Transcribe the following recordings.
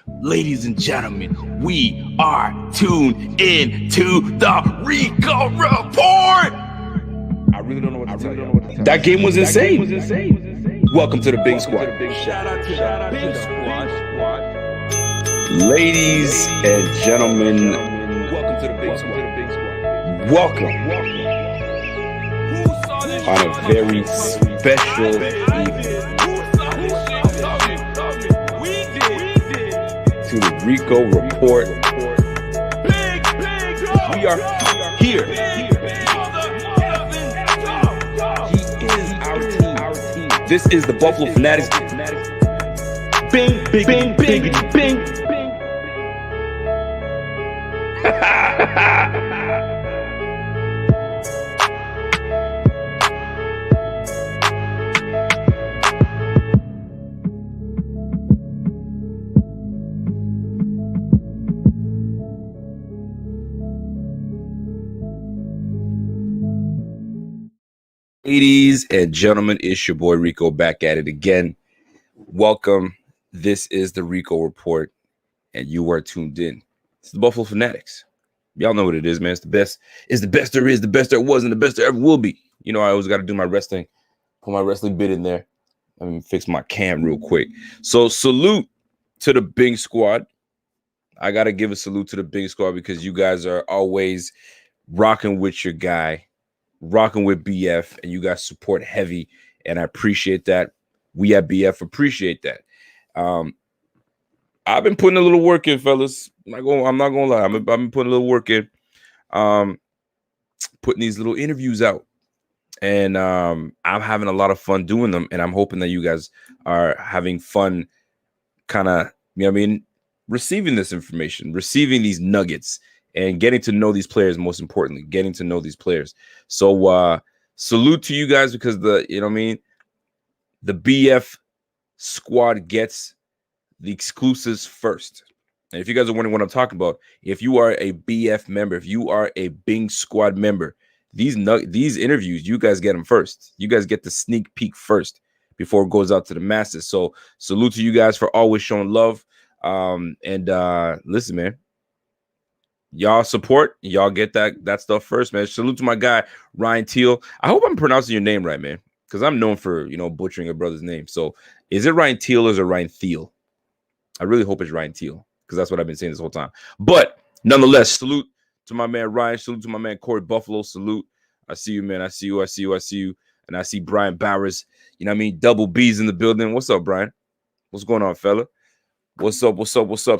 Ladies and gentlemen, we are tuned in to the Rico Report. I really don't know what to tell you. That game was insane. Welcome to the Big Squad. Shout out to the Big Squad. Ladies and gentlemen, Welcome to the Big Squad. welcome on a very special evening to the Rico Report. We are here. He is our team. This is the Buffalo Fanatics. Bing, bing, bing, bing, bing. Ladies and gentlemen, it's your boy Rico back at it again. Welcome. This is the Rico Report, and you are tuned in. It's the Buffalo Fanatics. Y'all know what it is, man. It's the best. It's the best there is, the best there was, and the best there ever will be. You know, I always got to do my wrestling, put my wrestling bit in there. Let me fix my cam real quick. So salute to the Big Squad. I got to give a salute to the Big Squad because you guys are always rocking with your guy, rocking with BF, and you guys support heavy, and I appreciate that. We at BF appreciate that. I've been putting a little work in, fellas. I'm not gonna lie. I've been putting a little work in, putting these little interviews out, and I'm having a lot of fun doing them, and I'm hoping that you guys are having fun, kind of, you know what I mean, receiving this information, receiving these nuggets, and getting to know these players. Most importantly, getting to know these players. So salute to you guys because the BF squad gets the exclusives first. And if you guys are wondering what I'm talking about, if you are a BF member, if you are a Bing Squad member, these interviews, you guys get them first. You guys get the sneak peek first before it goes out to the masses. So salute to you guys for always showing love. Listen, man, y'all support, y'all get that stuff first, man. Salute to my guy Ryan Teal. I hope I'm pronouncing your name right, man, because I'm known for butchering a brother's name. So is it Ryan Teal or is it Ryan Thiel? I really hope it's Ryan Teal because that's what I've been saying this whole time. But nonetheless, salute to my man Ryan. Salute to my man Corey Buffalo. Salute. I see you, man. I see you. And I see Brian Bowers. You know what I mean? Double B's in the building. What's up, Brian? What's going on, fella? What's up?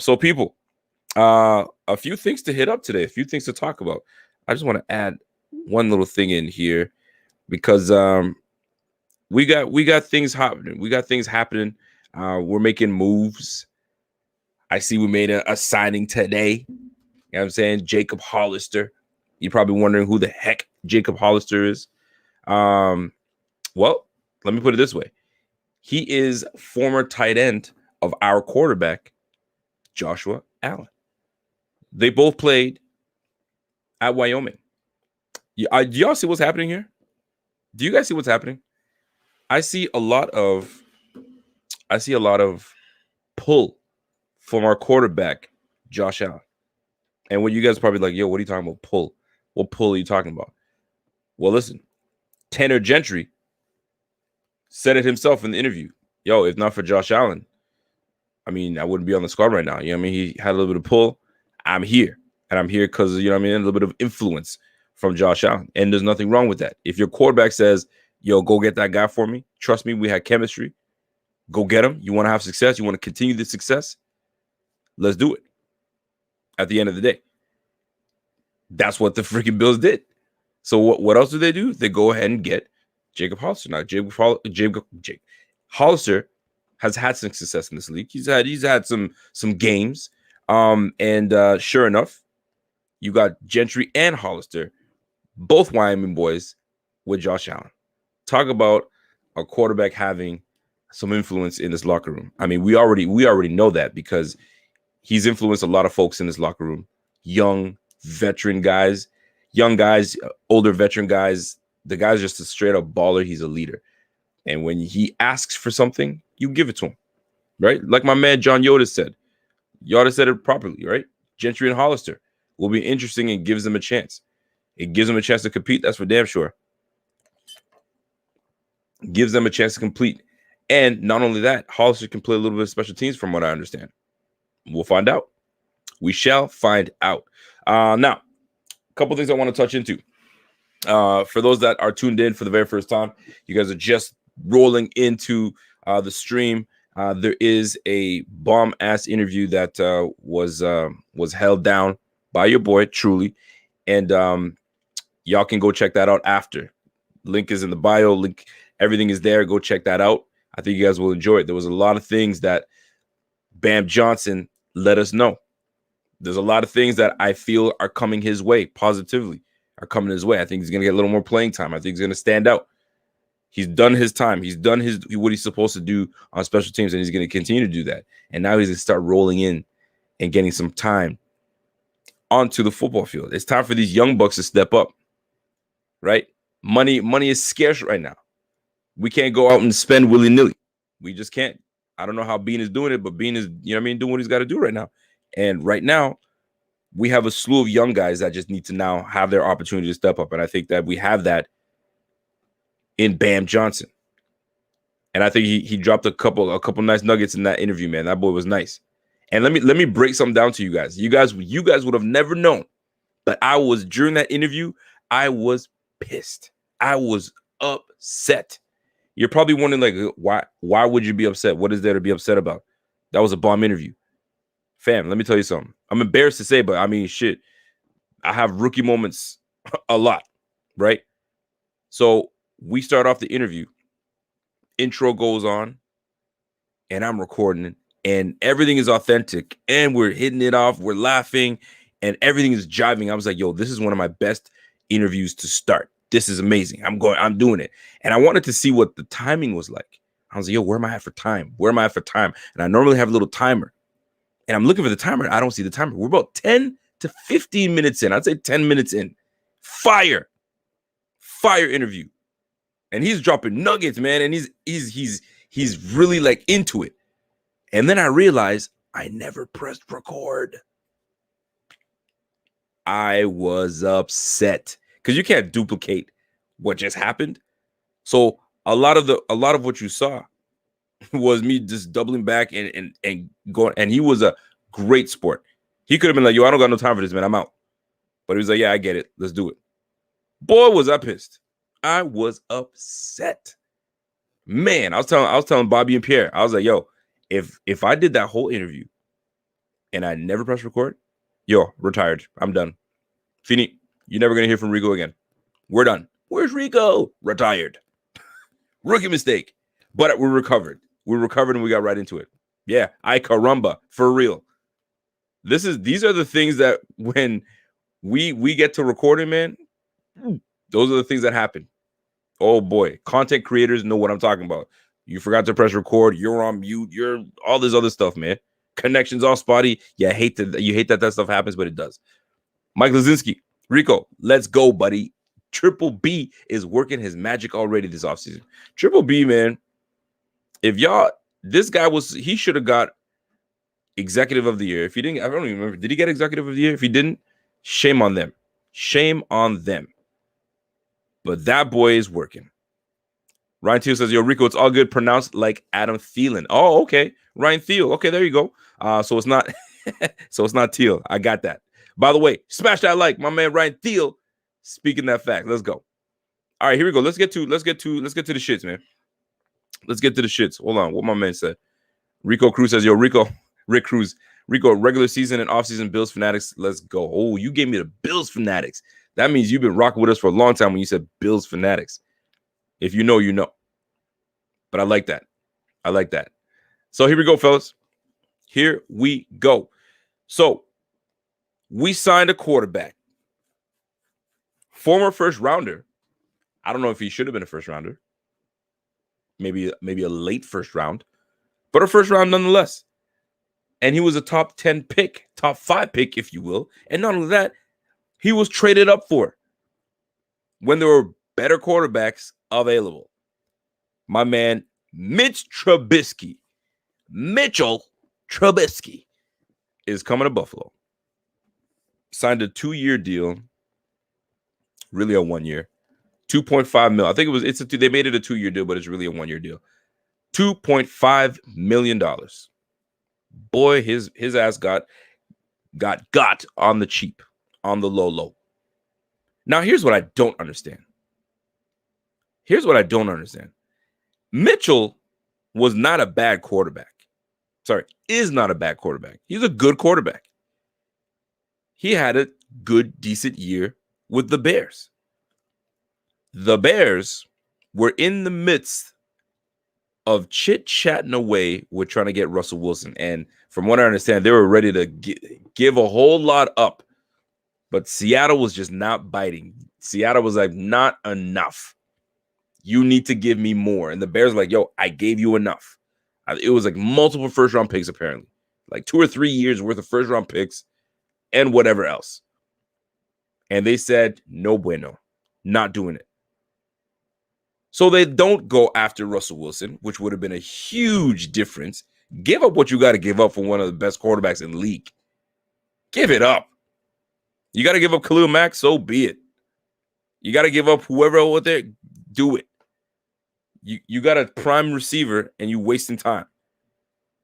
So, people, a few things to hit up today. A few things to talk about. I just want to add one little thing in here because we got things happening. We're making moves. I see we made a signing today. You know what I'm saying? Jacob Hollister. You're probably wondering who the heck Jacob Hollister is. Well, let me put it this way. He is former tight end of our quarterback, Joshua Allen. They both played at Wyoming. Do y'all see what's happening here? Do you guys see what's happening? I see a lot of pull from our quarterback, Josh Allen. And when you guys are probably like, yo, what are you talking about? Pull. What pull are you talking about? Well, listen, Tanner Gentry said it himself in the interview. Yo, if not for Josh Allen, I mean, I wouldn't be on the squad right now. You know what I mean? He had a little bit of pull. I'm here. And I'm here because, you know what I mean, a little bit of influence from Josh Allen. And there's nothing wrong with that. If your quarterback says, yo, go get that guy for me. Trust me, we had chemistry. Go get him. You want to have success? You want to continue the success? Let's do it. At the end of the day, that's what the freaking Bills did. So what else do? They go ahead and get Jacob Hollister. Now, Jacob Hollister has had some success in this league. He's had some games. Sure enough, you got Gentry and Hollister, both Wyoming boys, with Josh Allen. Talk about a quarterback having some influence in this locker room. I mean, we already know that because he's influenced a lot of folks in this locker room. Young guys, older veteran guys. The guy's just a straight up baller. He's a leader. And when he asks for something, you give it to him, right? Like my man John Yoda said, Y'all have said it properly, right? Gentry and Hollister will be interesting and gives them a chance. It gives them a chance to compete. That's for damn sure. Gives them a chance to complete. And not only that, Hollister can play a little bit of special teams from what I understand. We'll find out. We shall find out. Now, a couple things I want to touch into. For those that are tuned in for the very first time, you guys are just rolling into the stream. There is a bomb-ass interview that was held down by your boy, truly. And y'all can go check that out after. Link is in the bio. Link, everything is there. Go check that out. I think you guys will enjoy it. There was a lot of things that Bam Johnson let us know. There's a lot of things that I feel are coming his way positively, are coming his way. I think he's going to get a little more playing time. I think he's going to stand out. He's done his time. He's done what he's supposed to do on special teams, and he's going to continue to do that. And now he's going to start rolling in and getting some time onto the football field. It's time for these young bucks to step up, right? Money is scarce right now. We can't go out and spend willy-nilly. We just can't. I don't know how Bean is doing it, but Bean is, doing what he's got to do right now. And right now, we have a slew of young guys that just need to now have their opportunity to step up. And I think that we have that in Bam Johnson. And I think he dropped a couple nice nuggets in that interview, man. That boy was nice. And let me break something down to you guys. You guys would have never known that during that interview, I was pissed. I was upset. You're probably wondering, like, why would you be upset? What is there to be upset about? That was a bomb interview. Fam, let me tell you something. I'm embarrassed to say, but I mean, shit, I have rookie moments a lot, right? So we start off the interview. Intro goes on, and I'm recording, and everything is authentic, and we're hitting it off. We're laughing, and everything is jiving. I was like, yo, this is one of my best interviews to start. This is amazing. I'm doing it. And I wanted to see what the timing was like. I was like, yo, where am I at for time? And I normally have a little timer. And I'm looking for the timer. I don't see the timer. We're about 10 to 15 minutes in. I'd say 10 minutes in. Fire interview. And he's dropping nuggets, man. And he's really like into it. And then I realized I never pressed record. I was upset because you can't duplicate what just happened. So a lot of what you saw was me just doubling back and going. And he was a great sport. He could have been like, yo, I don't got no time for this, man. I'm out. But he was like, yeah, I get it. Let's do it. Boy, was I pissed. I was upset. Man, I was telling Bobby and Pierre, I was like, yo, if I did that whole interview and I never pressed record, yo, retired. I'm done. Fini. You're never going to hear from Rico again. We're done. Where's Rico? Retired. Rookie mistake. But we're recovered. And we got right into it. Yeah, I caramba. For real. These are the things that when we get to recording, man, those are the things that happen. Oh boy. Content creators know what I'm talking about. You forgot to press record. You're on mute. You're all this other stuff, man. Connections all spotty. Yeah, I hate that stuff happens, but it does. Mike Lazinski. Rico, let's go, buddy. Triple B is working his magic already this offseason. Triple B, man. He should have got executive of the year. If he didn't, I don't even remember. Did he get executive of the year? If he didn't, shame on them. Shame on them. But that boy is working. Ryan Thiel says, yo, Rico, it's all good. Pronounced like Adam Thielen. Oh, okay. Ryan Thiel. Okay, there you go. So it's not Thiel. I got that. By the way, smash that like, my man Ryan Thiel speaking that fact. Let's go. All right, here we go. Let's get to the shits, man. Let's get to the shits. Hold on. What my man said. Rico Cruz says, yo, Rick Cruz. Rico, regular season and offseason Bills Fanatics. Let's go. Oh, you gave me the Bills Fanatics. That means you've been rocking with us for a long time when you said Bills Fanatics. If you know, you know. But I like that. So here we go, fellas. Here we go. So we signed a quarterback. Former first rounder. I don't know if he should have been a first rounder. Maybe a late first round. But a first round nonetheless. And he was a top 10 pick, top 5 pick, if you will. And not only that, he was traded up for when there were better quarterbacks available. My man, Mitchell Trubisky. is coming to Buffalo. Signed a 2-year deal, really a 1 year, 2.5 mil. I think they made it a 2-year deal, but it's really a 1-year deal. $2.5 million. Boy, his ass got on the cheap, on the low. Now, here's what I don't understand. Mitchell was not a bad quarterback. Sorry, is not a bad quarterback. He's a good quarterback. He had a good, decent year with the Bears. The Bears were in the midst of chit-chatting away with trying to get Russell Wilson. And from what I understand, they were ready to give a whole lot up. But Seattle was just not biting. Seattle was like, not enough. You need to give me more. And the Bears were like, yo, I gave you enough. It was like multiple first-round picks, apparently. Like 2 or 3 years worth of first-round picks and whatever else. And they said, no bueno. Not doing it. So they don't go after Russell Wilson, which would have been a huge difference. Give up what you got to give up for one of the best quarterbacks in the league. Give it up. You got to give up Khalil Mack, so be it. You got to give up whoever over there, do it. You got a prime receiver and you wasting time.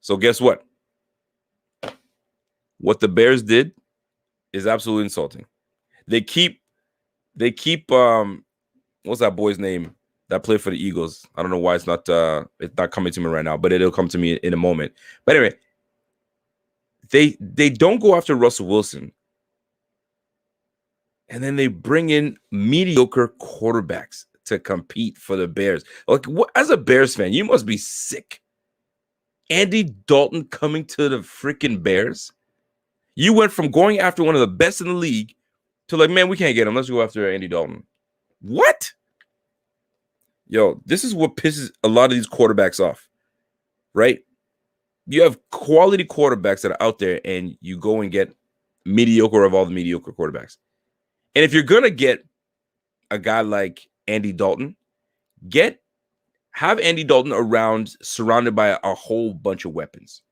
So guess what? What the Bears did is absolutely insulting. They keep what's that boy's name that played for the Eagles? I don't know why it's not coming to me right now, but it'll come to me in a moment. But anyway, they don't go after Russell Wilson. And then they bring in mediocre quarterbacks to compete for the Bears. Like, what, as a Bears fan, you must be sick. Andy Dalton coming to the freaking Bears? You went from going after one of the best in the league to like, man, we can't get him. Let's go after Andy Dalton. What? Yo, this is what pisses a lot of these quarterbacks off, right? You have quality quarterbacks that are out there, and you go and get mediocre of all the mediocre quarterbacks. And if you're going to get a guy like Andy Dalton, have Andy Dalton around, surrounded by a whole bunch of weapons.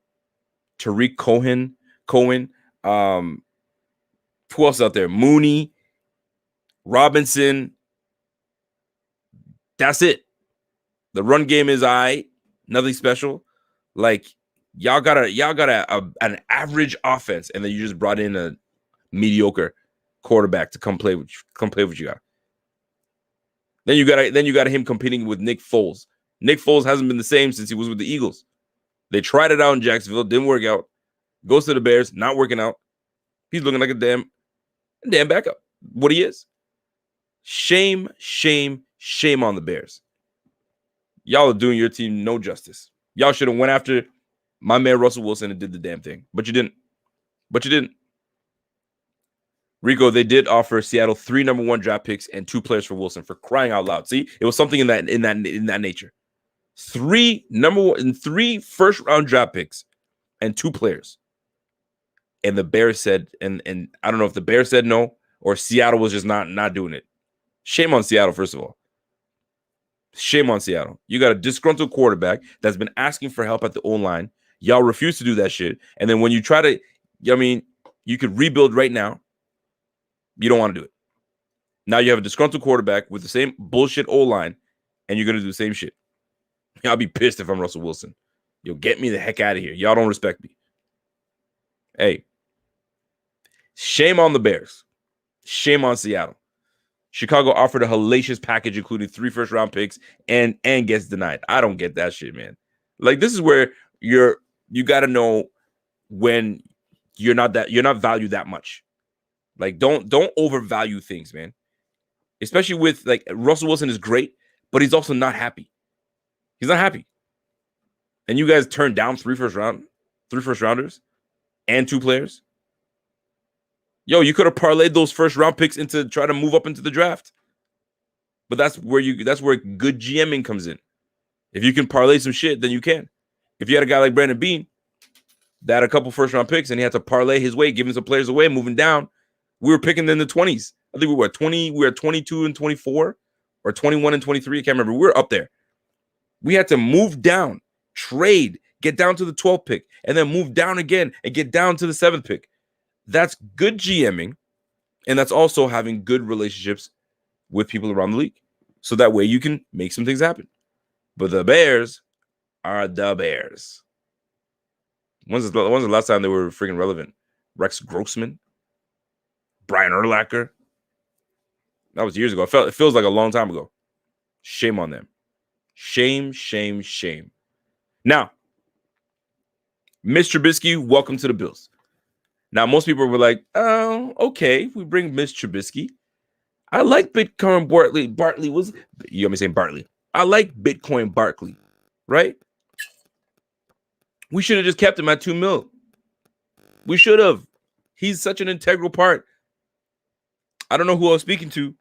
Tariq Cohen, who else out there? Mooney, Robinson. That's it. The run game is nothing special. Like y'all got an average offense, and then you just brought in a mediocre quarterback to come play with you guys. Then you got him competing with Nick Foles. Nick Foles hasn't been the same since he was with the Eagles. They tried it out in Jacksonville, didn't work out. Goes to the Bears, not working out. He's looking like a damn backup. What he is. Shame on the Bears. Y'all are doing your team no justice. Y'all should have went after my man Russell Wilson and did the damn thing. But you didn't. Rico, they did offer Seattle 3 number 1 draft picks and 2 players for Wilson, for crying out loud. See, it was something in that nature. 3 first round draft picks and 2 players. And the Bears said, and I don't know if the Bears said no or Seattle was just not doing it. Shame on Seattle, first of all. Shame on Seattle. You got a disgruntled quarterback that's been asking for help at the O-line. Y'all refuse to do that shit. And then when you try to, you could rebuild right now. You don't want to do it. Now you have a disgruntled quarterback with the same bullshit O-line, and you're going to do the same shit. I'll be pissed if I'm Russell Wilson. Yo, get me the heck out of here. Y'all don't respect me. Hey, shame on the Bears. Shame on Seattle. Chicago offered a hellacious package, including 3 first-round picks, and gets denied. I don't get that shit, man. Like, this is where you got to know when you're not valued that much. Like, don't overvalue things, man. Especially with, like, Russell Wilson is great, but he's also not happy. He's not happy. And you guys turned down 3 first rounders and 2 players. Yo, you could have parlayed those first round picks into try to move up into the draft. But that's where good GMing comes in. If you can parlay some shit, then you can. If you had a guy like Brandon Beane that had a couple first round picks and he had to parlay his way, giving some players away, moving down, we were picking in the 20s. I think we were 20, we were 22 and 24 or 21 and 23. I can't remember. We were up there. We had to move down, trade, get down to the 12th pick, and then move down again and get down to the 7th pick. That's good GMing, and that's also having good relationships with people around the league. So that way you can make some things happen. But the Bears are the Bears. When's the last time they were freaking relevant? Rex Grossman? Brian Urlacher? That was years ago. It feels like a long time ago. Shame on them. Shame, shame, shame. Now, Mitch Trubisky, welcome to the Bills. Now, most people were like, oh, okay, we bring Mitch Trubisky. I like Bitcoin Bartley was, you got me saying Bartley. I like Bitcoin Barkley, right? We should have just kept him at $2 million. We should have. He's such an integral part. I don't know who I was speaking to,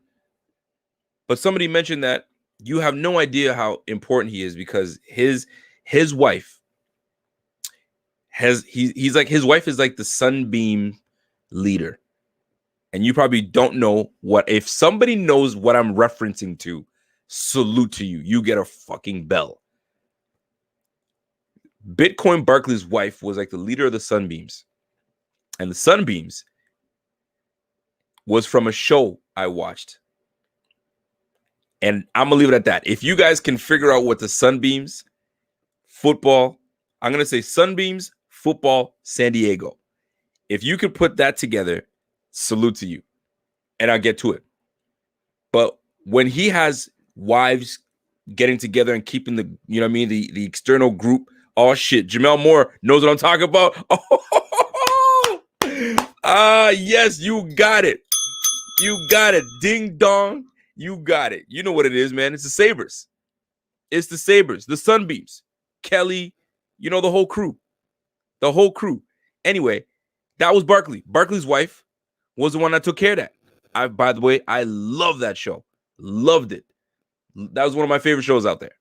but somebody mentioned that you have no idea how important he is because his wife he's like, his wife is like the Sunbeam leader. And you probably don't know what, if somebody knows what I'm referencing to, salute to you. You get a fucking bell. Bitcoin Barkley's wife was like the leader of the Sunbeams. And the Sunbeams was from a show I watched. And I'm going to leave it at that. If you guys can figure out what the Sunbeams, football, I'm going to say Sunbeams, football, San Diego. If you could put that together, salute to you. And I'll get to it. But when he has wives getting together and keeping the, you know what I mean, the external group, oh shit, Jamel Moore knows what I'm talking about. Yes, you got it. You got it. Ding dong. You got it. You know what it is, man. It's the Sabres. It's the Sabres, the Sunbeams, Kelly, you know, the whole crew. The whole crew. Anyway, that was Barkley. Barkley's wife was the one that took care of that. By the way, I love that show. Loved it. That was one of my favorite shows out there.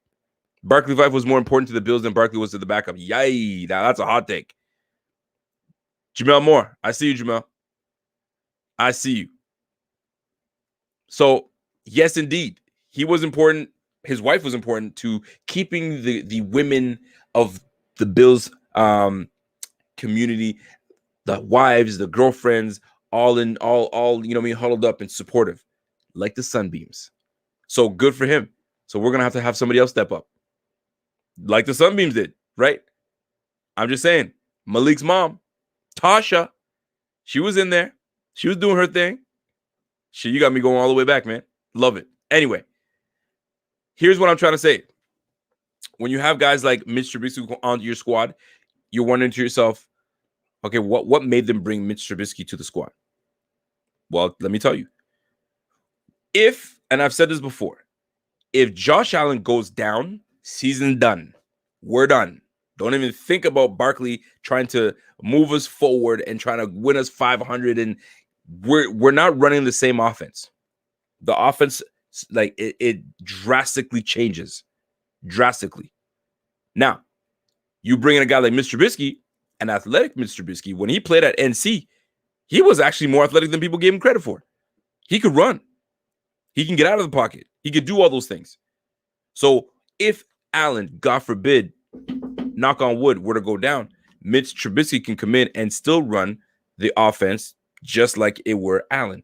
Barkley's wife was more important to the Bills than Barkley was to the backup. Yay. That's a hot take. Jamel Moore. I see you, Jamel. I see you. So, yes, indeed. He was important. His wife was important to keeping the women of the Bills community, the wives, the girlfriends, all you know what I mean, huddled up and supportive, like the Sunbeams. So good for him. So we're gonna have to have somebody else step up, like the Sunbeams did, right? I'm just saying, Malik's mom, Tasha, she was in there. She was doing her thing. Shit, you got me going all the way back, man. Love it. Anyway, here's what I'm trying to say. When you have guys like Mitch Trubisky on your squad, you're wondering to yourself, okay, what made them bring Mitch Trubisky to the squad? Well, let me tell you. If, and I've said this before, if Josh Allen goes down, season done. We're done. Don't even think about Barkley trying to move us forward and trying to win us 500. And we're not running the same offense. The offense, like it drastically changes. Drastically. Now, you bring in a guy like Mr. Trubisky, an athletic Mr. Trubisky, when he played at NC, he was actually more athletic than people gave him credit for. He could run. He can get out of the pocket. He could do all those things. So if Allen, God forbid, knock on wood, were to go down, Mitch Trubisky can come in and still run the offense just like it were Allen.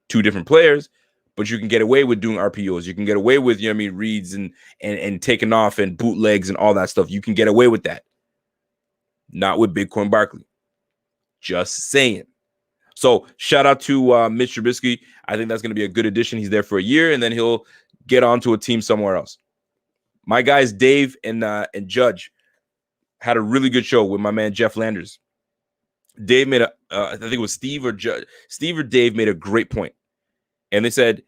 Two different players, but you can get away with doing RPOs. You can get away with, you know what I mean, reads and taking off and bootlegs and all that stuff. You can get away with that. Not with Bitcoin Barkley. Just saying. So shout out to Mitch Trubisky. I think that's going to be a good addition. He's there for a year, and then he'll get onto a team somewhere else. My guys, Dave and Judge, had a really good show with my man Jeff Landers. Dave made I think it was Steve or Dave made a great point. And they said,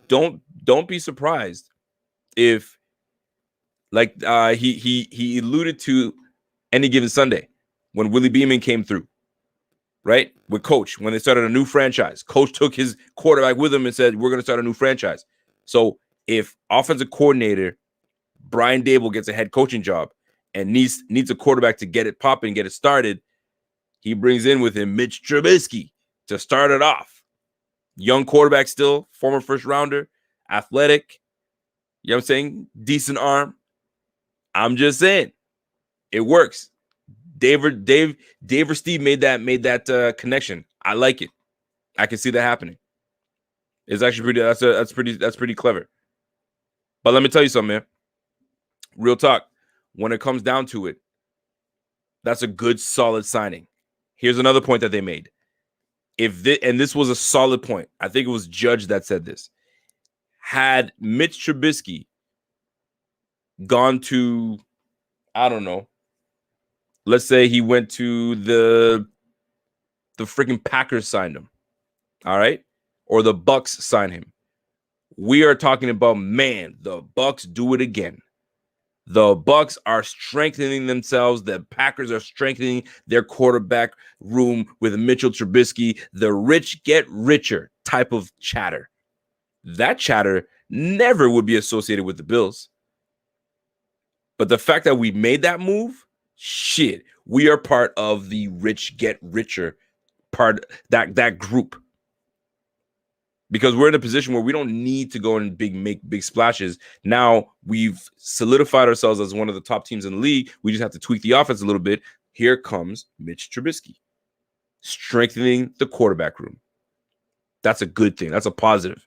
don't be surprised if, like he alluded to Any Given Sunday when Willie Beeman came through, right? With Coach, when they started a new franchise. Coach took his quarterback with him and said, we're going to start a new franchise. So if offensive coordinator Brian Dable gets a head coaching job and needs a quarterback to get it popping, get it started, he brings in with him Mitch Trubisky to start it off. Young quarterback still, former first rounder, athletic, you know what I'm saying? Decent arm. I'm just saying. It works. Dave or Steve made that connection. I like it. I can see that happening. It's actually that's pretty clever. But let me tell you something, man. Real talk. When it comes down to it, that's a good, solid signing. Here's another point that they made. And this was a solid point. I think it was Judge that said this. Had Mitch Trubisky gone to, I don't know, let's say he went to the freaking Packers signed him, all right? Or the Bucks signed him. We are talking about, man, the Bucks do it again. The Bucks are strengthening themselves. The Packers are strengthening their quarterback room with Mitchell Trubisky. The rich get richer type of chatter. That chatter never would be associated with the Bills. But the fact that we made that move, shit, we are part of the rich get richer part, that group. Because we're in a position where we don't need to go and make big splashes. Now we've solidified ourselves as one of the top teams in the league. We just have to tweak the offense a little bit. Here comes Mitch Trubisky, strengthening the quarterback room. That's a good thing. That's a positive.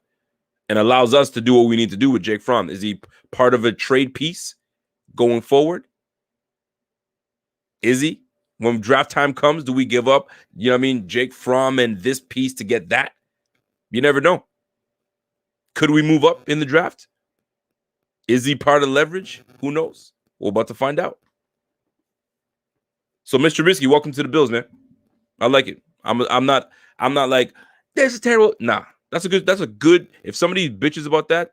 And allows us to do what we need to do with Jake Fromm. Is he part of a trade piece going forward? Is he? When draft time comes, do we give up, Jake Fromm and this piece to get that? You never know. Could we move up in the draft? Is he part of leverage? Who knows? We're about to find out. So, Mr. Trubisky, welcome to the Bills, man. I like it. I'm not like, this is terrible. Nah, that's a good. If somebody bitches about that,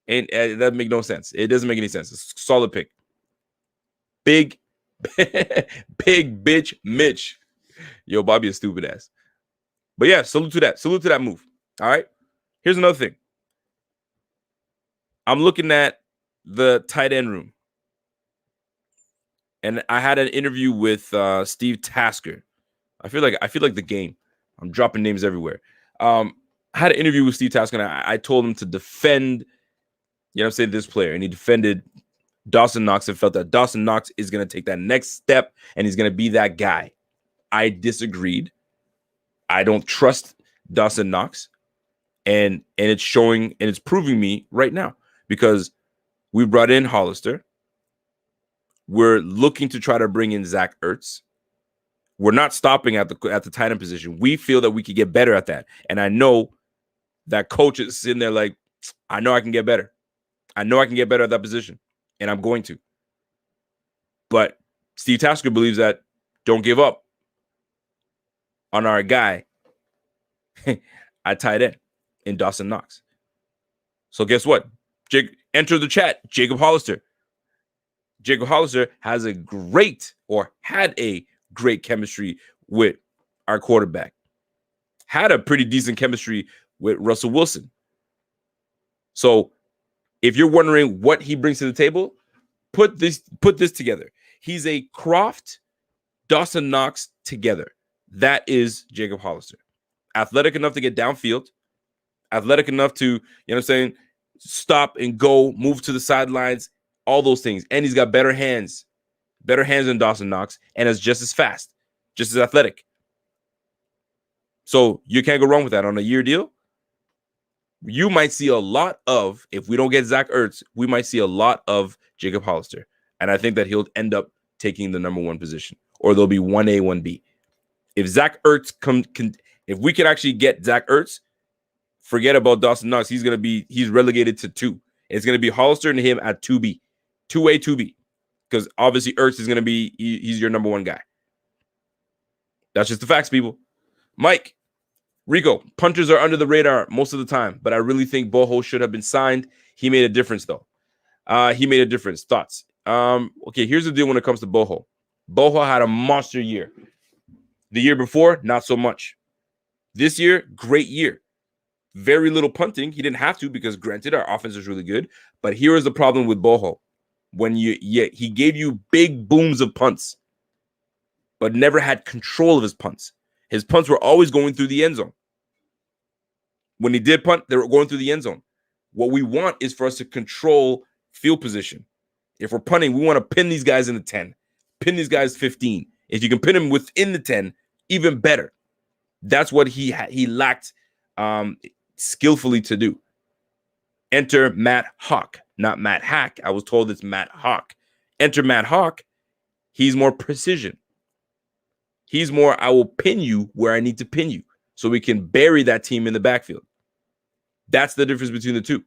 and that doesn't make no sense. It doesn't make any sense. It's a solid pick. Big bitch Mitch. Yo, Bobby a stupid ass. But yeah, salute to that move. All right. Here's another thing. I'm looking at the tight end room. And I had an interview with Steve Tasker. I feel like the game. I'm dropping names everywhere. I had an interview with Steve Tasker, and I told him to defend, this player. And he defended Dawson Knox and felt that Dawson Knox is going to take that next step and he's going to be that guy. I disagreed. I don't trust Dawson Knox. And it's showing and it's proving me right now because we brought in Hollister. We're looking to try to bring in Zach Ertz. We're not stopping at the tight end position. We feel that we could get better at that. And I know that coach is sitting there like, I know I can get better. I know I can get better at that position. And I'm going to. But Steve Tasker believes that don't give up on our guy at tight end in Dawson Knox. So guess what? Enter the chat, Jacob Hollister. Jacob Hollister had a great chemistry with our quarterback. Had a pretty decent chemistry with Russell Wilson. So if you're wondering what he brings to the table, put this together. He's a Croft, Dawson Knox together. That is Jacob Hollister. Athletic enough to get downfield. Athletic enough to, stop and go, move to the sidelines, all those things. And he's got better hands than Dawson Knox, and is just as fast, just as athletic. So you can't go wrong with that. On a year deal, you might see a lot of, if we don't get Zach Ertz, we might see a lot of Jacob Hollister. And I think that he'll end up taking the number one position, or there'll be 1A, 1B. If Zach Ertz if we can actually get Zach Ertz, forget about Dawson Knox. He's relegated to 2. It's going to be Hollister and him at 2B, 2A, 2B, because obviously Ertz is going to be, he's your number one guy. That's just the facts, people. Mike, Rico, punters are under the radar most of the time, but I really think Boho should have been signed. He made a difference, though. He made a difference. Thoughts? Okay, here's the deal when it comes to Boho. Boho had a monster year. The year before, not so much. This year, great year. Very little punting. He didn't have to because, granted, our offense is really good. But here is the problem with Boho. When he gave you big booms of punts, but never had control of his punts. His punts were always going through the end zone. When he did punt, they were going through the end zone. What we want is for us to control field position. If we're punting, we want to pin these guys in the 10, pin these guys 15. If you can pin them within the 10, even better. That's what he lacked skillfully to do. Enter Matt Hawk, not Matt Hack. I was told it's Matt Hawk. Enter Matt Hawk. He's more precision. He's more, I will pin you where I need to pin you so we can bury that team in the backfield. That's the difference between the two.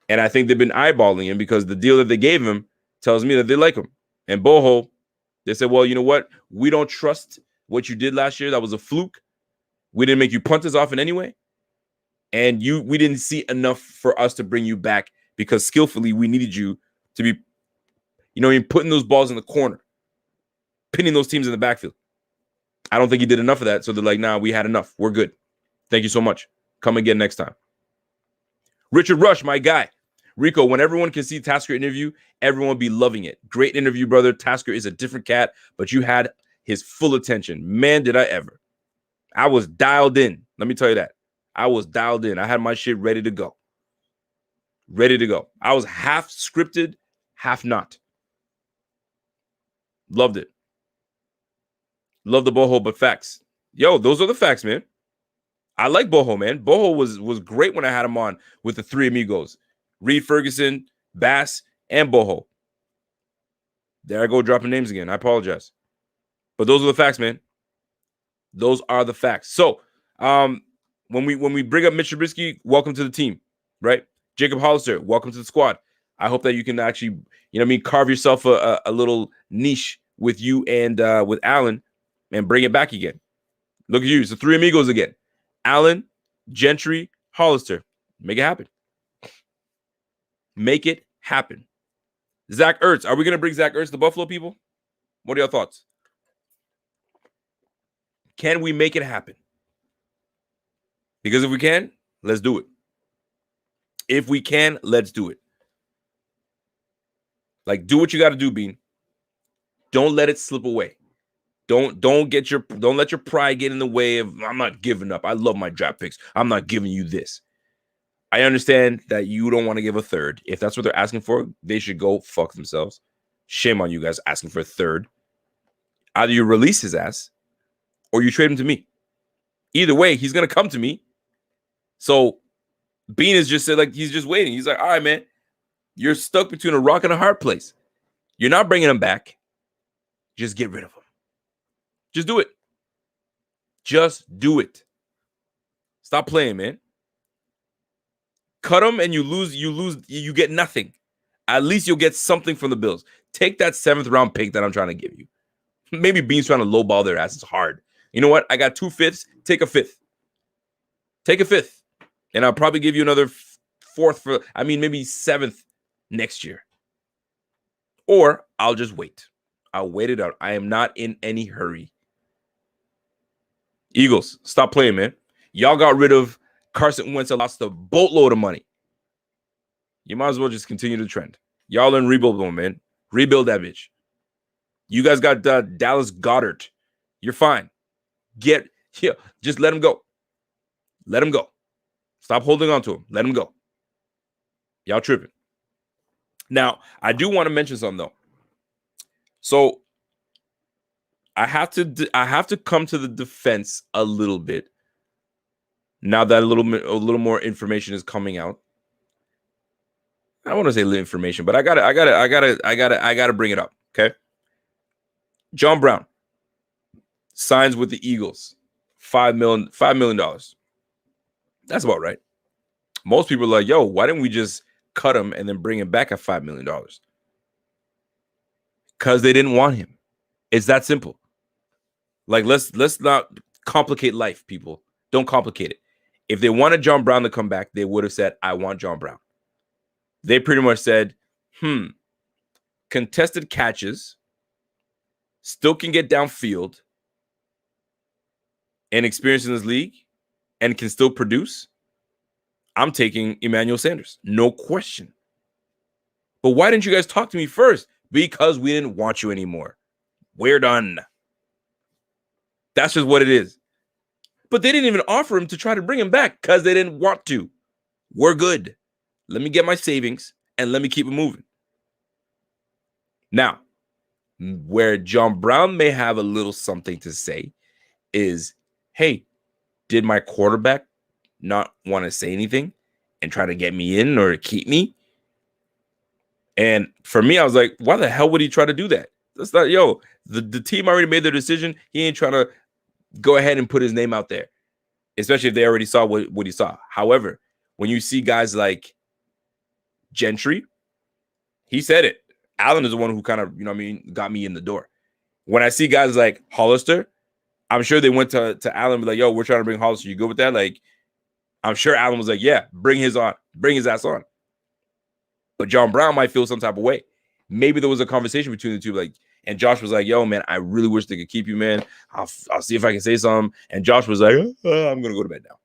And I think they've been eyeballing him because the deal that they gave him tells me that they like him. And Boho, they said, well, you know what? We don't trust what you did last year. That was a fluke. We didn't make you punt us off in any way. And we didn't see enough for us to bring you back because skillfully we needed you to be, putting those balls in the corner, pinning those teams in the backfield. I don't think he did enough of that. So they're like, nah, we had enough. We're good. Thank you so much. Come again next time. Richard Rush, my guy. Rico, when everyone can see Tasker interview, everyone will be loving it. Great interview, brother. Tasker is a different cat, but you had his full attention. Man, did I ever. I was dialed in. Let me tell you that. I was dialed in. I had my shit ready to go. Ready to go. I was half scripted, half not. Loved it. Love the Boho, but facts. Yo, those are the facts, man. I like Boho, man. Boho was great when I had him on with the three amigos. Reed Ferguson, Bass, and Boho. There I go dropping names again. I apologize. But those are the facts, man. Those are the facts. So, when we bring up Mitch Trubisky, welcome to the team, right? Jacob Hollister, welcome to the squad. I hope that you can actually, carve yourself a little niche with you and with Allen and bring it back again. Look at you. It's the three amigos again. Allen, Gentry, Hollister. Make it happen. Make it happen. Zach Ertz. Are we going to bring Zach Ertz to Buffalo, people? What are your thoughts? Can we make it happen? Because if we can, let's do it. If we can, let's do it. Like, do what you got to do, Bean. Don't let it slip away. Don't let your pride get in the way of, I'm not giving up. I love my draft picks. I'm not giving you this. I understand that you don't want to give a third. If that's what they're asking for, they should go fuck themselves. Shame on you guys asking for a third. Either you release his ass or you trade him to me. Either way, he's going to come to me. So Bean is just said, like, he's just waiting. He's like, all right, man, you're stuck between a rock and a hard place. You're not bringing him back. Just get rid of him. Just do it. Just do it. Stop playing, man. Cut him and you lose, you get nothing. At least you'll get something from the Bills. Take that 7th round pick that I'm trying to give you. Maybe Bean's trying to lowball their ass. It's hard. You know what? I got 2 5ths. Take a 5th. Take a 5th. And I'll probably give you another 4th maybe 7th next year. Or I'll just wait. I'll wait it out. I am not in any hurry. Eagles, stop playing, man. Y'all got rid of Carson Wentz and lost a boatload of money. You might as well just continue the trend. Y'all in rebuild mode, man. Rebuild that bitch. You guys got Dallas Goedert. You're fine. Just let him go. Let him go. Stop holding on to him. Let him go. Y'all tripping. Now, I do want to mention something, though. So, I have to come to the defense a little bit. Now that a little more information is coming out. I don't want to say little information, but I gotta bring it up. Okay. John Brown signs with the Eagles. $5 million. That's about right. Most people are like, yo, why didn't we just cut him and then bring him back at $5 million? Because they didn't want him. It's that simple. Like, let's not complicate life, people. Don't complicate it. If they wanted John Brown to come back, they would have said, I want John Brown. They pretty much said, contested catches, still can get downfield, and experience in this league, and can still produce. I'm taking Emmanuel Sanders. No question. But why didn't you guys talk to me first? Because we didn't want you anymore. We're done. That's just what it is. But they didn't even offer him to try to bring him back because they didn't want to. We're good. Let me get my savings and let me keep it moving. Now, Where John Brown may have a little something to say is, hey, did my quarterback not want to say anything and try to get me in or keep me? And for me, I was like, why the hell would he try to do that? That's not, the team already made their decision. He ain't trying to go ahead and put his name out there, especially if they already saw what he saw. However, when you see guys like Gentry, he said it. Allen is the one who kind of, got me in the door. When I see guys like Hollister, I'm sure they went to Allen and be like, yo, we're trying to bring Hollister. You good with that? Like, I'm sure Allen was like, yeah, bring his ass on. But John Brown might feel some type of way. Maybe there was a conversation between the two, like, and Josh was like, yo, man, I really wish they could keep you, man. I'll see if I can say something. And Josh was like, I'm going to go to bed now.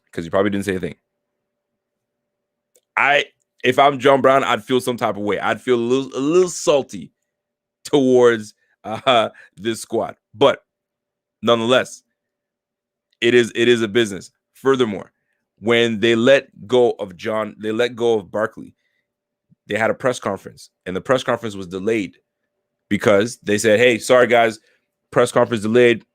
Because he probably didn't say a thing. If I'm John Brown, I'd feel some type of way. I'd feel a little salty towards this squad. But nonetheless, it is a business. Furthermore, when they let go of Barkley, they had a press conference, and the press conference was delayed because they said, hey, sorry, guys, press conference delayed.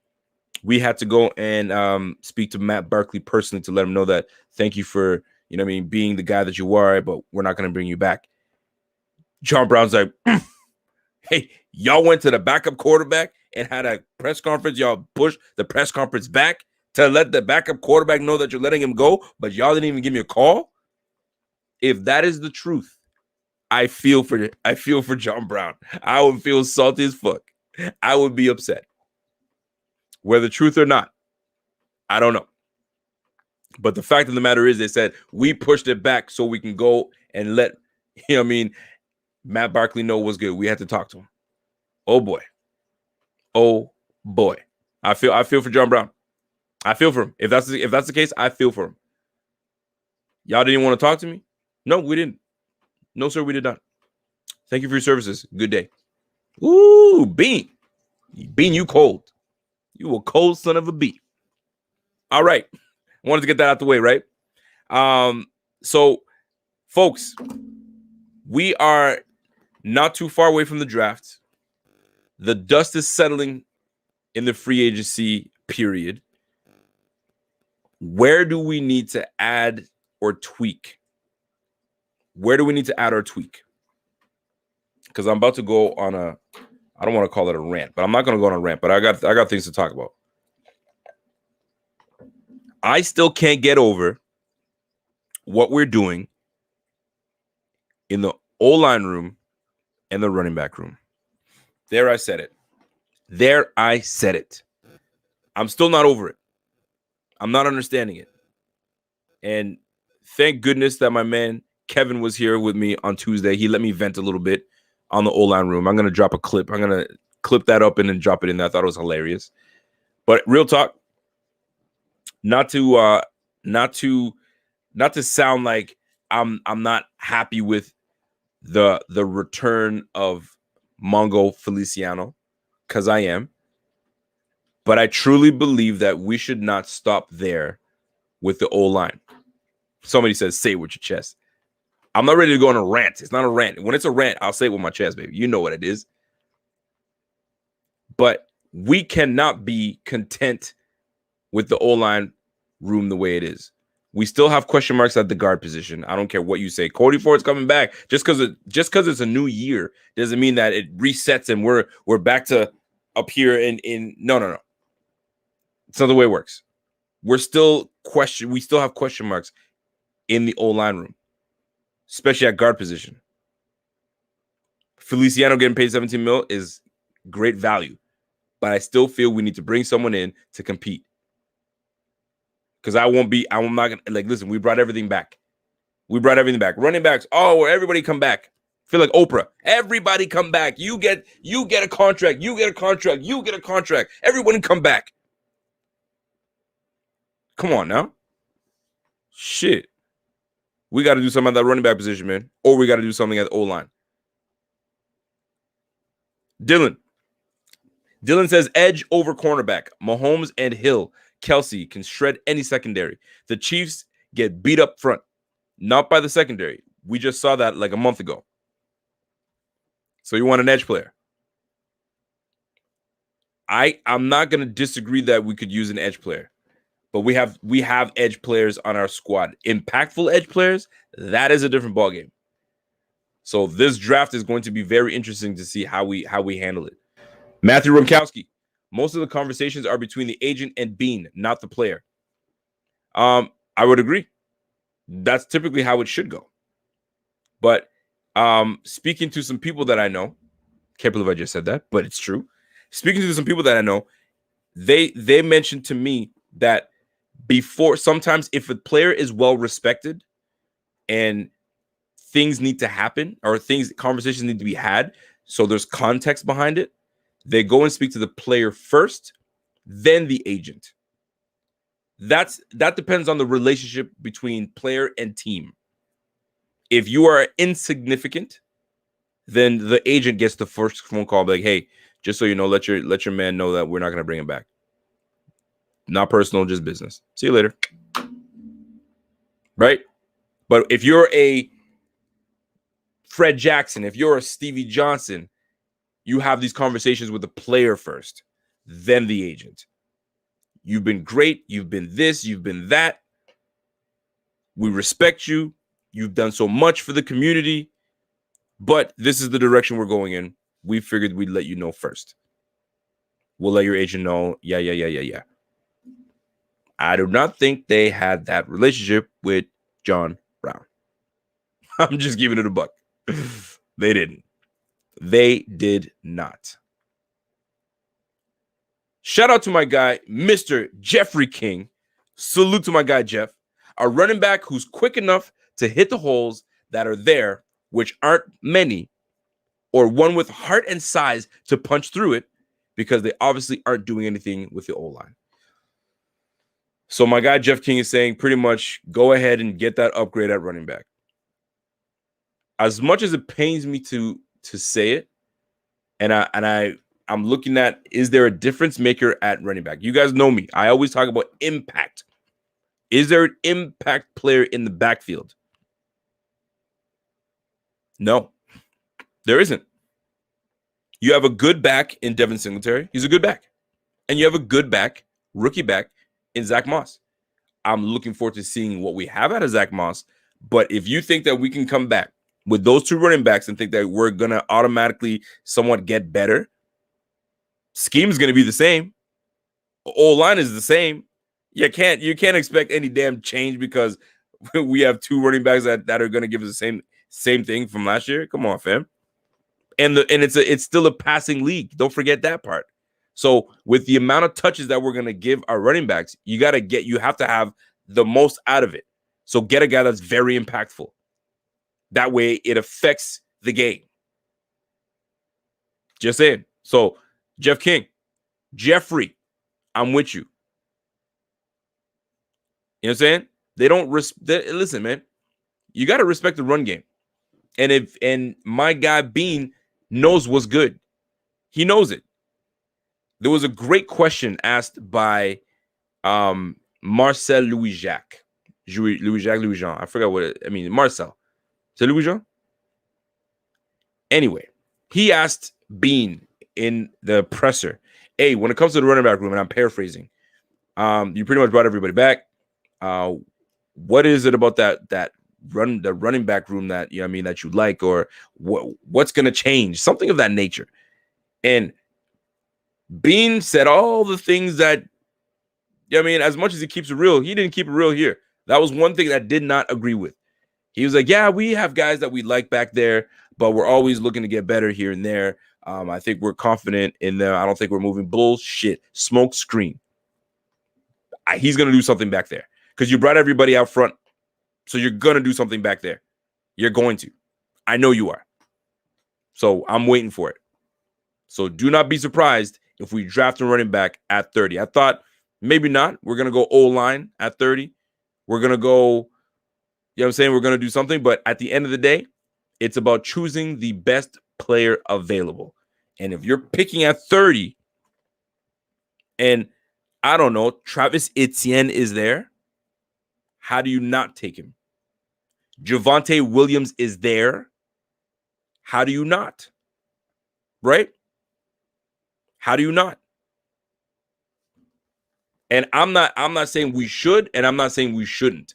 We had to go and speak to Matt Barkley personally to let him know that thank you for, being the guy that you are, but we're not going to bring you back. John Brown's like, hey, y'all went to the backup quarterback and had a press conference. Y'all pushed the press conference back to let the backup quarterback know that you're letting him go, but y'all didn't even give me a call. If that is the truth, I feel for John Brown. I would feel salty as fuck. I would be upset. Whether truth or not, I don't know. But the fact of the matter is, they said we pushed it back so we can go and let Matt Barkley know what's good. We had to talk to him. Oh boy. I feel for John Brown. I feel for him. If that's the case, I feel for him. Y'all didn't want to talk to me? No, we didn't. No, sir, we did not. Thank you for your services. Good day. Ooh, Bean. Bean, you cold. You a cold son of a bee. All right. Wanted to get that out the way, right? So, folks, we are not too far away from the draft. The dust is settling in the free agency period. Where do we need to add or tweak? Because I'm about to go on I don't want to call it a rant, but I'm not going to go on a rant, but I got things to talk about. I still can't get over what we're doing in the O-line room and the running back room. There, I said it. I'm still not over it. I'm not understanding it. And thank goodness that my man Kevin was here with me on Tuesday. He let me vent a little bit on the O-line room. I'm going to drop a clip. I'm going to clip that up and then drop it in there. I thought it was hilarious. But real talk, not to sound like I'm not happy with the return of Mongo Feliciano, because I am. But I truly believe that we should not stop there with the O-line. Somebody says, say it with your chest. I'm not ready to go on a rant. It's not a rant. When it's a rant, I'll say it with my chest, baby. You know what it is. But we cannot be content with the O-line room the way it is. We still have question marks at the guard position. I don't care what you say. Cody Ford's coming back. Just because it's a new year doesn't mean that it resets and we're back to up here in no. It's not the way it works. We still have question marks in the O-line room, especially at guard position. Feliciano getting paid $17 million is great value, but I still feel we need to bring someone in to compete. Because I'm not gonna, like, listen, we brought everything back. Running backs, everybody come back. Feel like Oprah. Everybody come back. You get a contract. You get a contract. Everyone come back. Come on now. Shit. We got to do something at that running back position, man. Or we got to do something at the O-line. Dylan says edge over cornerback. Mahomes and Hill. Kelsey can shred any secondary. The Chiefs get beat up front. Not by the secondary. We just saw that like a month ago. So you want an edge player. I'm not gonna disagree that we could use an edge player, but we have edge players on our squad. Impactful edge players, that is a different ballgame. So this draft is going to be very interesting to see how we handle it. Matthew Rumkowski, most of the conversations are between the agent and Bean, not the player. I would agree. That's typically how it should go. But speaking to some people that I know, can't believe I just said that, but it's true. Speaking to some people that I know, they mentioned to me that before, sometimes if a player is well respected and things need to happen or conversations need to be had, so there's context behind it, they go and speak to the player first, then the agent. That depends on the relationship between player and team. If you are insignificant, then the agent gets the first phone call, like, hey, just so you know, let your man know that we're not going to bring him back. Not personal, just business. See you later. Right? But if you're a Fred Jackson, if you're a Stevie Johnson, you have these conversations with the player first, then the agent. You've been great. You've been this. You've been that. We respect you. You've done so much for the community. But this is the direction we're going in. We figured we'd let you know first. We'll let your agent know. Yeah. I do not think they had that relationship with John Brown. I'm just giving it a buck. They didn't. They did not. Shout out to my guy, Mr. Jeffrey King. Salute to my guy, Jeff. A running back who's quick enough to hit the holes that are there, which aren't many, or one with heart and size to punch through it, because they obviously aren't doing anything with the O-line. So my guy, Jeff King, is saying pretty much go ahead and get that upgrade at running back. As much as it pains me to say it, and I'm looking at, is there a difference maker at running back? You guys know me. I always talk about impact. Is there an impact player in the backfield? No, there isn't. You have a good back in Devin Singletary. He's a good back. And you have a good back, rookie back, in Zach Moss. I'm looking forward to seeing what we have out of Zach Moss. But if you think that we can come back with those two running backs and think that we're going to automatically somewhat get better, scheme is going to be the same. O-line is the same. You can't expect any damn change because we have two running backs that are going to give us the same thing from last year. Come on, fam. And it's still a passing league. Don't forget that part. So with the amount of touches that we're going to give our running backs, you have to have the most out of it. So get a guy that's very impactful. That way it affects the game. Just saying. So Jeff King, Jeffrey, I'm with you. You know what I'm saying? They don't listen, man. You got to respect the run game. And my guy Bean knows what's good. He knows it. There was a great question asked by Marcel Louis-Jacques. Louis-Jean. I forgot Marcel. Is it Louis-Jean? Anyway, he asked Bean in the presser, hey, when it comes to the running back room, and I'm paraphrasing, you pretty much brought everybody back. What is it about the running back room that that you like, or what's going to change? Something of that nature. And Bean said all the things that, as much as he keeps it real, he didn't keep it real here. That was one thing that I did not agree with. He was like, yeah, we have guys that we like back there, but we're always looking to get better here and there. I think we're confident in them. I don't think we're moving. Bullshit. Smoke screen. He's going to do something back there because you brought everybody out front. So you're going to do something back there. You're going to. I know you are. So I'm waiting for it. So do not be surprised if we draft a running back at 30. I thought maybe not. We're going to go O-line at 30. We're going to go, we're going to do something. But at the end of the day, it's about choosing the best player available. And if you're picking at 30 and, I don't know, Travis Etienne is there, how do you not take him? Javonte Williams is there. How do you not? Right? How do you not? And I'm not saying we should, and I'm not saying we shouldn't.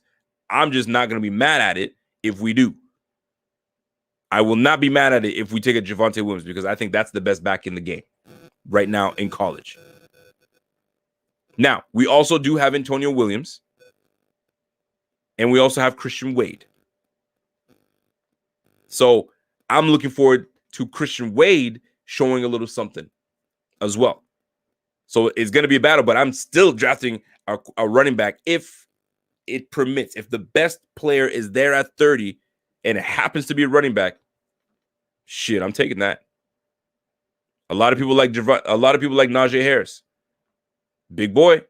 I'm just not going to be mad at it if we do. I will not be mad at it if we take a Javonte Williams, because I think that's the best back in the game right now in college. Now, we also do have Antonio Williams, and we also have Christian Wade. So I'm looking forward to Christian Wade showing a little something as well. So it's going to be a battle, but I'm still drafting a running back if it permits. If the best player is there at 30 and it happens to be a running back, shit, I'm taking that. A lot of people like Najee Harris. Big boy.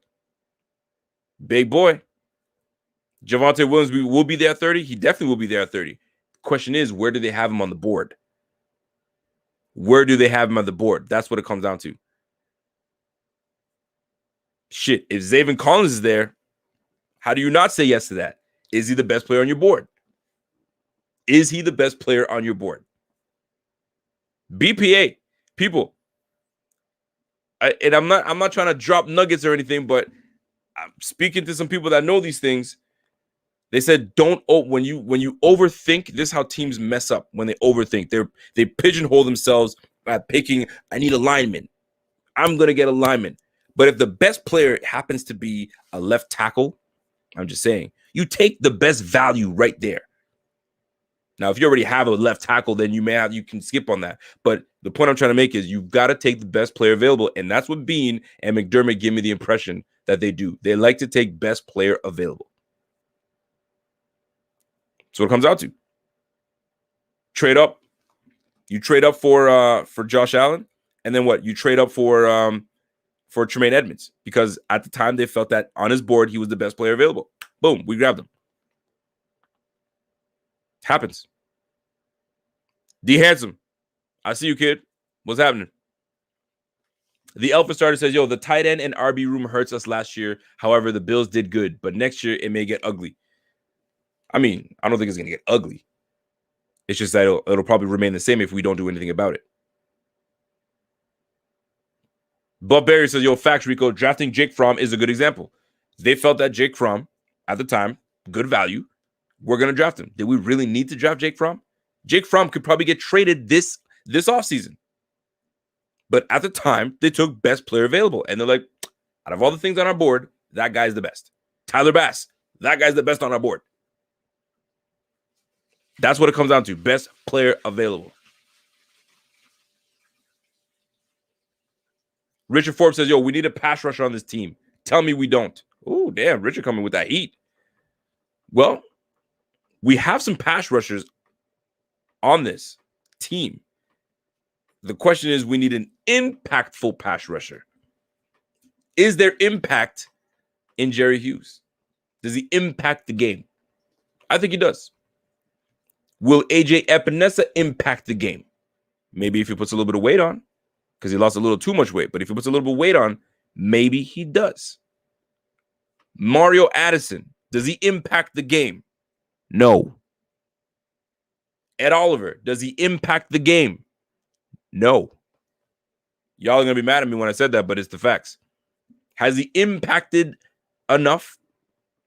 Javonte Williams will be there at 30. He definitely will be there at 30. Question is, where do they have him on the board? That's what it comes down to. Shit, if Zaven Collins is there, how do you not say yes to that? Is he the best player on your board? BPA, people. I'm not trying to drop nuggets or anything, but I'm speaking to some people that know these things. They said when you overthink, this is how teams mess up when they overthink. They pigeonhole themselves by picking, I need a lineman. I'm gonna get a lineman. But if the best player happens to be a left tackle, I'm just saying, you take the best value right there. Now, if you already have a left tackle, then you can skip on that. But the point I'm trying to make is you've got to take the best player available. And that's what Bean and McDermott give me the impression that they do. They like to take best player available. So what it comes out to. Trade up. You trade up for Josh Allen. And then what? You trade up for Tremaine Edmonds, because at the time they felt that on his board he was the best player available. Boom, we grabbed him. Happens. D Handsome, I see you, kid. What's happening? The Alpha Starter says, yo, the tight end and RB room hurts us last year. However, the Bills did good, but next year it may get ugly. I mean, I don't think it's going to get ugly. It's just that it'll probably remain the same if we don't do anything about it. Bob Barry says, yo, facts, Rico, drafting Jake Fromm is a good example. They felt that Jake Fromm, at the time, good value. We're going to draft him. Did we really need to draft Jake Fromm? Jake Fromm could probably get traded this offseason. But at the time, they took best player available. And they're like, out of all the things on our board, that guy's the best. Tyler Bass, that guy's the best on our board. That's what it comes down to. Best player available. Richard Forbes says, yo, we need a pass rusher on this team. Tell me we don't. Oh, damn. Richard coming with that heat. Well, we have some pass rushers on this team. The question is, we need an impactful pass rusher. Is there impact in Jerry Hughes? Does he impact the game? I think he does. Will AJ Epinesa impact the game? Maybe if he puts a little bit of weight on, because he lost a little too much weight. But if he puts a little bit of weight on, maybe he does. Mario Addison, does he impact the game? No. Ed Oliver, does he impact the game? No. Y'all are going to be mad at me when I said that, but it's the facts. Has he impacted enough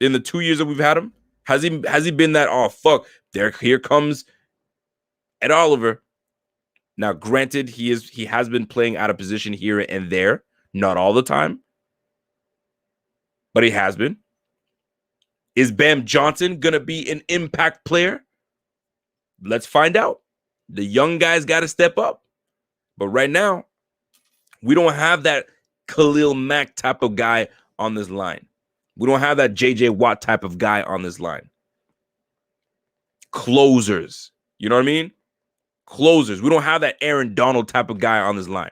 in the 2 years that we've had him? Has he been that, oh, fuck, here comes Ed Oliver. Now, granted, he has been playing out of position here and there, not all the time, but he has been. Is Bam Johnson going to be an impact player? Let's find out. The young guys got to step up. But right now, we don't have that Khalil Mack type of guy on this line. We don't have that J.J. Watt type of guy on this line. Closers. You know what I mean? Closers. We don't have that Aaron Donald type of guy on this line.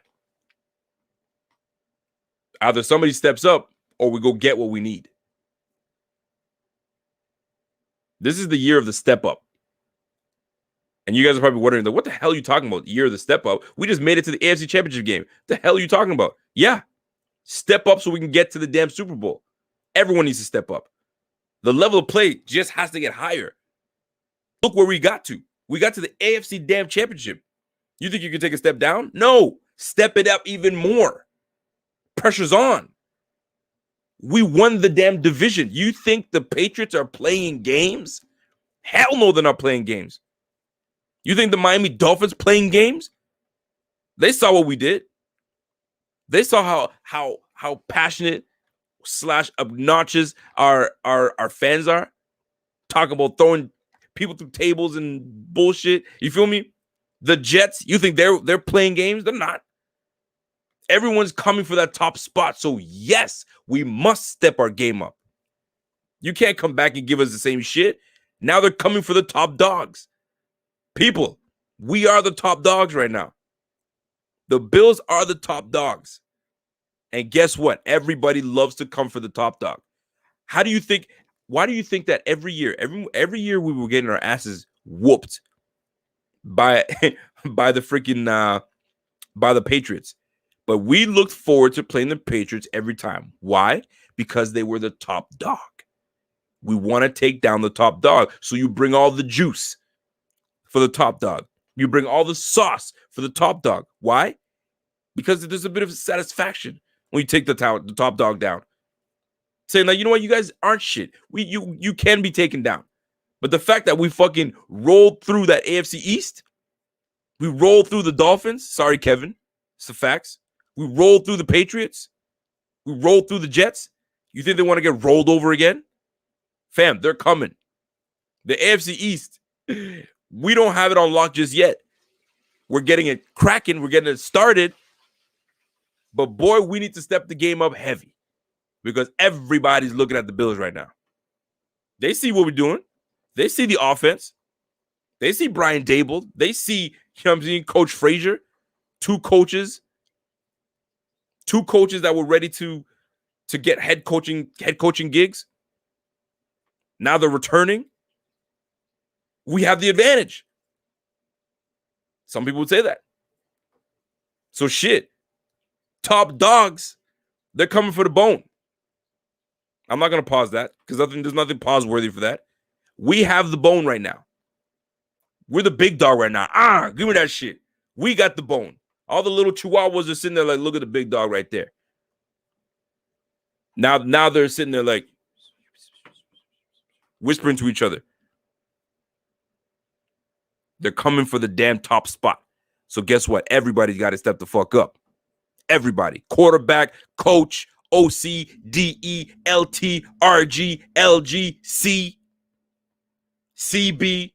Either somebody steps up or we go get what we need. This is the year of the step up. And you guys are probably wondering, what the hell are you talking about? Year of the step up. We just made it to the AFC Championship game. What the hell are you talking about? Yeah. Step up so we can get to the damn Super Bowl. Everyone needs to step up. The level of play just has to get higher. Look where we got to. We got to the AFC damn championship. You think you can take a step down? No. Step it up even more. Pressure's on. We won the damn division. You think the Patriots are playing games? Hell no, they're not playing games. You think the Miami Dolphins playing games? They saw what we did. They saw how passionate / obnoxious our fans are. Talk about throwing people through tables and bullshit. You feel me? The Jets, you think they're playing games? They're not. Everyone's coming for that top spot. So yes, we must step our game up. You can't come back and give us the same shit. Now they're coming for the top dogs. People, we are the top dogs right now. The Bills are the top dogs. And guess what? Everybody loves to come for the top dog. Why do you think that every year we were getting our asses whooped by the freaking by the Patriots? But we looked forward to playing the Patriots every time. Why? Because they were the top dog. We want to take down the top dog. So you bring all the juice for the top dog. You bring all the sauce for the top dog. Why? Because there's a bit of satisfaction when you take the top dog down. Saying like, you know what, you guys aren't shit. You can be taken down. But the fact that we fucking rolled through that AFC East, we rolled through the Dolphins. Sorry, Kevin. It's the facts. We rolled through the Patriots. We rolled through the Jets. You think they want to get rolled over again? Fam, they're coming. The AFC East, we don't have it on lock just yet. We're getting it cracking. We're getting it started. But boy, we need to step the game up heavy because everybody's looking at the Bills right now. They see what we're doing. They see the offense. They see Brian Dable. They see, you know what I'm saying, Coach Frazier. Two coaches that were ready to get head coaching gigs. Now they're returning. We have the advantage. Some people would say that. So shit. Top dogs, they're coming for the bone. I'm not going to pause that because there's nothing pause worthy for that. We have the bone right now. We're the big dog right now. Give me that shit. We got the bone. All the little chihuahuas are sitting there like, look at the big dog right there. Now they're sitting there like whispering to each other. They're coming for the damn top spot. So guess what? Everybody's got to step the fuck up. Everybody. Quarterback, coach, OC, DE, LT, RG, LG, C, CB,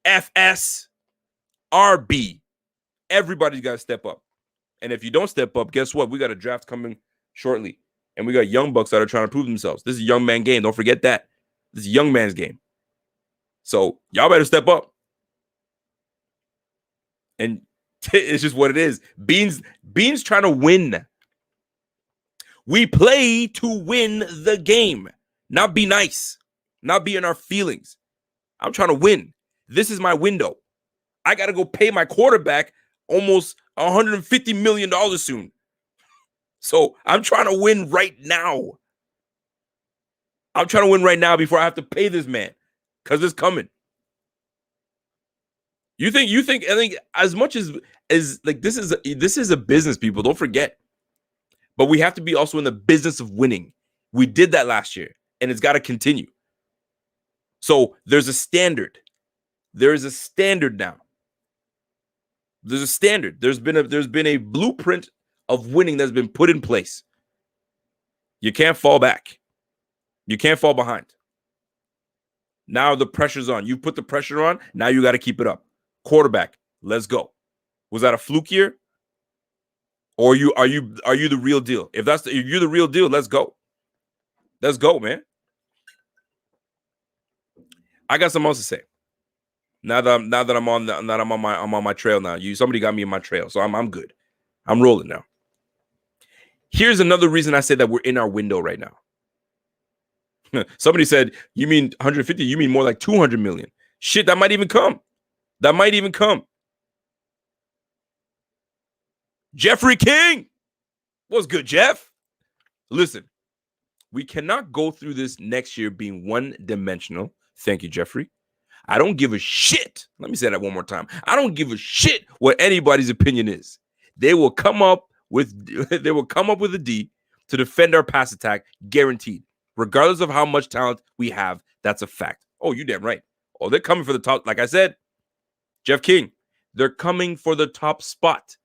FS, RB. Everybody's got to step up. And if you don't step up, guess what? We got a draft coming shortly. And we got young bucks that are trying to prove themselves. This is a young man game. Don't forget that. This is a young man's game. So y'all better step up. And it's just what it is. Beans trying to win. We play to win the game, not be nice, not be in our feelings. I'm trying to win. This is my window. I got to go pay my quarterback almost $150 million soon. So I'm trying to win right now. I'm trying to win right now before I have to pay this man because it's coming. I think as much as like this is a business, people, don't forget. But we have to be also in the business of winning. We did that last year, and it's got to continue. So there's a standard. There is a standard now. There's a standard. There's been a blueprint of winning that's been put in place. You can't fall back. You can't fall behind. Now the pressure's on. You put the pressure on. Now you got to keep it up. Quarterback, let's go. Was that a fluke year? Or are you the real deal? If you're the real deal, let's go. Let's go, man. I got something else to say. Now that I'm on my trail now. Somebody got me in my trail, so I'm good. I'm rolling now. Here's another reason I say that we're in our window right now. Somebody said, you mean 150? You mean more like 200 million? Shit, that might even come. That might even come. Jeffrey King. What's good, Jeff? Listen, we cannot go through this next year being one-dimensional. Thank you, Jeffrey. I don't give a shit. Let me say that one more time. I don't give a shit what anybody's opinion is. They will come up with a D. to defend our pass attack, guaranteed. Regardless of how much talent we have, that's a fact. Oh, you damn right. Oh, they're coming for the top. Like I said, Jeff King, they're coming for the top spot.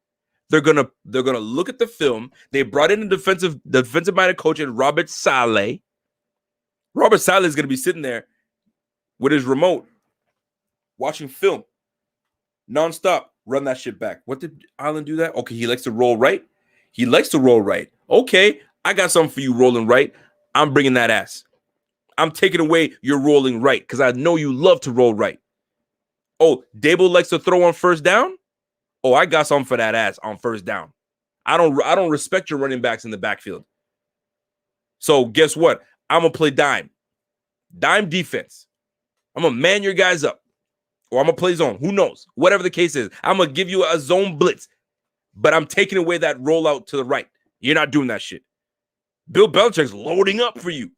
They're gonna look at the film. They brought in a defensive-minded coach in Robert Saleh. Robert Saleh is gonna be sitting there with his remote, watching film, nonstop. Run that shit back. What did Allen do that? Okay, he likes to roll right. He likes to roll right. Okay, I got something for you rolling right. I'm bringing that ass. I'm taking away your rolling right because I know you love to roll right. Oh, Dable likes to throw on first down. Oh, I got something for that ass on first down. I don't respect your running backs in the backfield. So guess what? I'm gonna play dime defense. I'm gonna man your guys up, or I'm gonna play zone. Who knows? Whatever the case is, I'm gonna give you a zone blitz, but I'm taking away that rollout to the right. You're not doing that shit. Bill Belichick's loading up for you.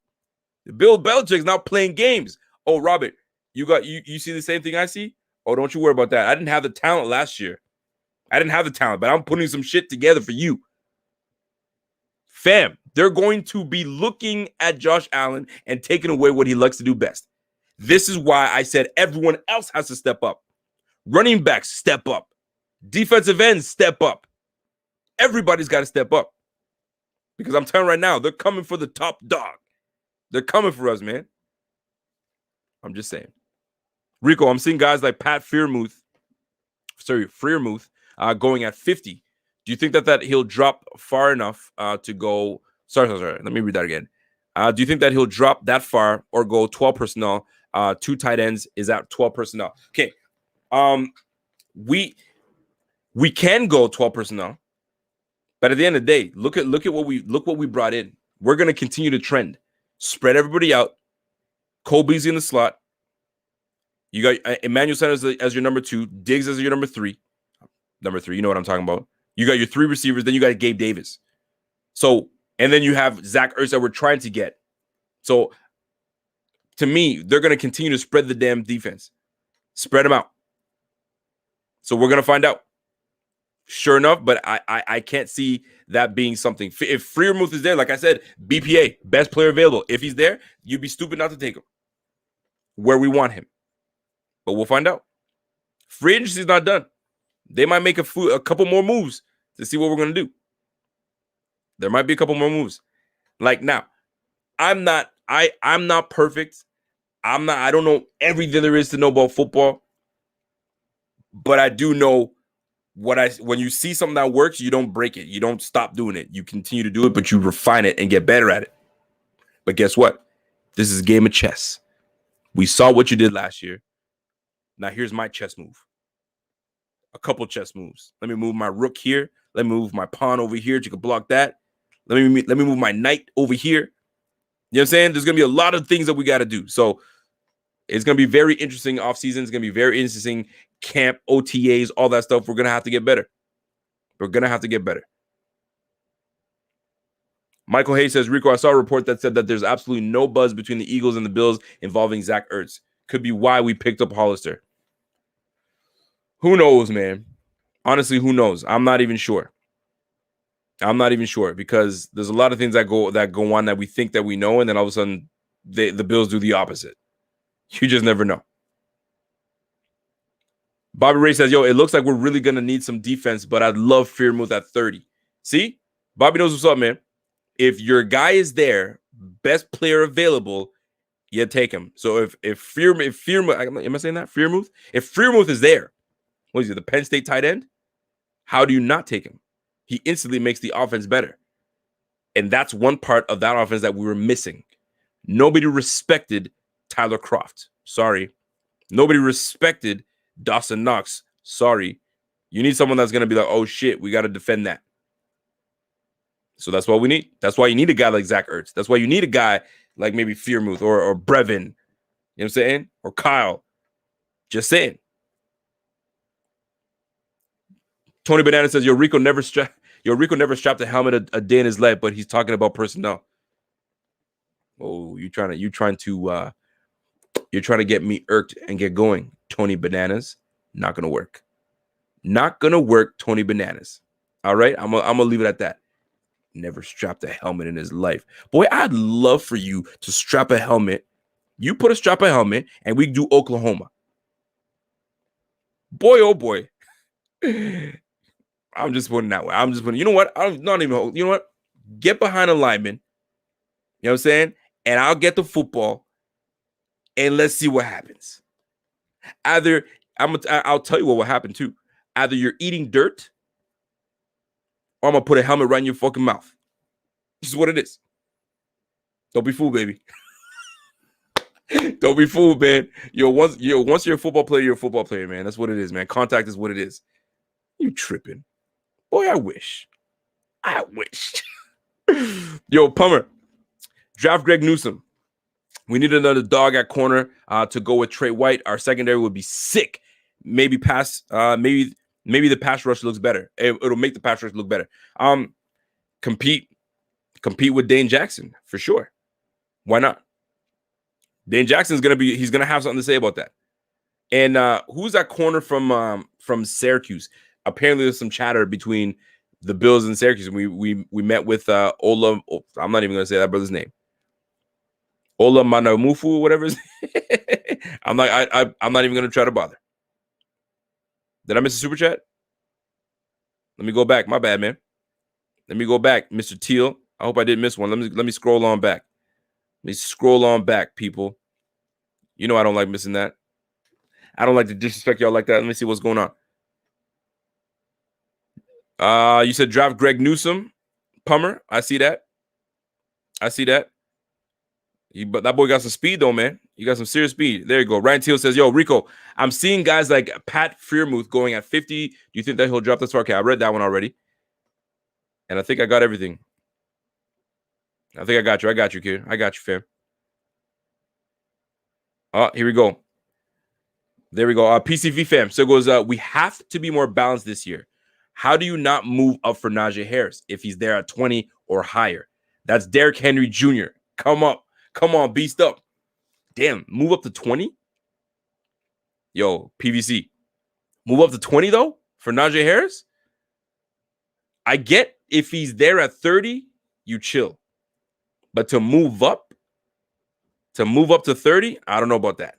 Bill Belichick's not playing games. Oh, Robert, you see the same thing I see? Oh, don't you worry about that. I didn't have the talent last year. But I'm putting some shit together for you. Fam, they're going to be looking at Josh Allen and taking away what he likes to do best. This is why I said everyone else has to step up. Running backs, step up. Defensive ends, step up. Everybody's got to step up. Because I'm telling you right now, they're coming for the top dog. They're coming for us, man. I'm just saying. Rico, I'm seeing guys like Pat Freiermuth going at 50. Do you think that he'll drop far enough to go? Sorry. Let me read that again. Do you think that he'll drop that far or go 12 personnel? 2 tight ends is at 12 personnel. Okay. We can go 12 personnel, but at the end of the day, look at what we brought in. We're gonna continue to trend, spread everybody out. Cole Beasley in the slot. You got Emmanuel Sanders as your number 2, Diggs as your number 3. Number 3, you know what I'm talking about. You got your 3 receivers, then you got Gabe Davis. So, and then you have Zach Ertz that we're trying to get. So, to me, they're going to continue to spread the damn defense. Spread them out. So, we're going to find out. Sure enough, but I can't see that being something. If Freiermuth is there, like I said, BPA, best player available. If he's there, you'd be stupid not to take him where we want him. But we'll find out. Free agency is not done. They might make a couple more moves to see what we're going to do. There might be a couple more moves. Like now, I'm not perfect. I don't know everything there is to know about football. But I do know when you see something that works, you don't break it. You don't stop doing it. You continue to do it, but you refine it and get better at it. But guess what? This is a game of chess. We saw what you did last year. Now here's my chess move. A couple chess moves. Let me move my rook here. Let me move my pawn over here. You can block that. Let me move my knight over here. You know what I'm saying? There's going to be a lot of things that we got to do. So it's going to be very interesting offseason. It's going to be very interesting camp, OTAs, all that stuff. We're going to have to get better. Michael Hayes says, Rico, I saw a report that said that there's absolutely no buzz between the Eagles and the Bills involving Zach Ertz. Could be why we picked up Hollister. Who knows, man? Honestly, who knows? I'm not even sure because there's a lot of things that go on that we think that we know, and then all of a sudden the Bills do the opposite. You just never know. Bobby Ray says, yo, it looks like we're really going to need some defense, but I'd love Freiermuth at 30. See? Bobby knows what's up, man. If your guy is there, best player available, you take him. So if Freiermuth, am I saying that? Freiermuth? If Freiermuth is there, what is he, the Penn State tight end? How do you not take him? He instantly makes the offense better. And that's one part of that offense that we were missing. Nobody respected Tyler Kroft. Sorry. Nobody respected Dawson Knox. Sorry. You need someone that's going to be like, oh, shit, we got to defend that. So that's what we need. That's why you need a guy like Zach Ertz. That's why you need a guy like maybe Freiermuth or Brevin. You know what I'm saying? Or Kyle. Just saying. Tony Banana says, Rico never strapped a helmet a day in his life, but he's talking about personnel. Oh, you're trying to get me irked and get going, Tony Bananas. Not gonna work. Not gonna work, Tony Bananas. All right, I'm gonna leave it at that. never strapped a helmet in his life. Boy, I'd love for you to strap a helmet. You put a strap a helmet, and we do Oklahoma. Boy, oh boy. I'm just putting that way. I'm just putting, you know what? I'm not even, you know what? Get behind a lineman. You know what I'm saying? And I'll get the football, and let's see what happens. Either, I'll tell you what will happen too. Either you're eating dirt, or I'm going to put a helmet right in your fucking mouth. This is what it is. Don't be fooled, baby. Don't be fooled, man. Once you're a football player, you're a football player, man. That's what it is, man. Contact is what it is. You tripping. Boy, I wish. Yo, Pummer, draft Greg Newsome. We need another dog at corner to go with Trey White. Our secondary would be sick. Maybe the pass rush looks better. It'll make the pass rush look better. Compete with Dane Jackson for sure. Why not? Dane Jackson's he's gonna have something to say about that. And who's that corner from Syracuse? Apparently, there's some chatter between the Bills and Syracuse. We met with Ola. I'm not even gonna say that brother's name. Ola Manamufu, whatever his name. I'm not even gonna try to bother. Did I miss a super chat? Let me go back. My bad, man. Let me go back, Mr. Teal. I hope I didn't miss one. Let me scroll on back. Let me scroll on back, people. You know I don't like missing that. I don't like to disrespect y'all like that. Let me see what's going on. You said draft Greg Newsome, Pummer. I see that. But that boy got some speed, though, man. You got some serious speed. There you go. Ryan Teal says, yo, Rico, I'm seeing guys like Pat Freiermuth going at 50. Do you think that he'll drop this far? Okay, I read that one already. And I think I got everything. I think I got you. I got you, kid. I got you, fam. Here we go. There we go. PCV fam. So it goes, we have to be more balanced this year. How do you not move up for Najee Harris if he's there at 20 or higher? That's Derrick Henry Jr. Come up. Come on, beast up. Damn, move up to 20? Yo, PVC. Move up to 20, though, for Najee Harris? I get if he's there at 30, you chill. But to move up to 30, I don't know about that.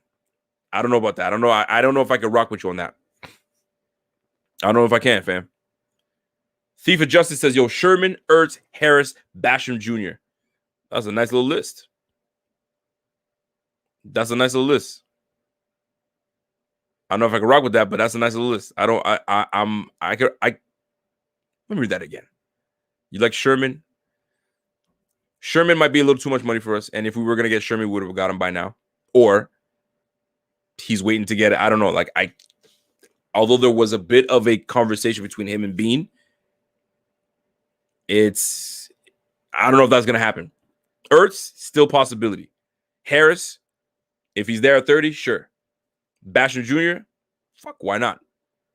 I don't know if I can rock with you on that. I don't know if I can, fam. Thief of Justice says, yo, Sherman, Ertz, Harris, Basham Jr. That's a nice little list. I don't know if I can rock with that, but that's a nice little list. Let me read that again. You like Sherman? Sherman might be a little too much money for us. And if we were going to get Sherman, we would have got him by now. Or he's waiting to get it. I don't know. Although there was a bit of a conversation between him and Bean, I don't know if that's going to happen. Ertz, still possibility. Harris, if he's there at 30, sure. Basham Jr., fuck, why not?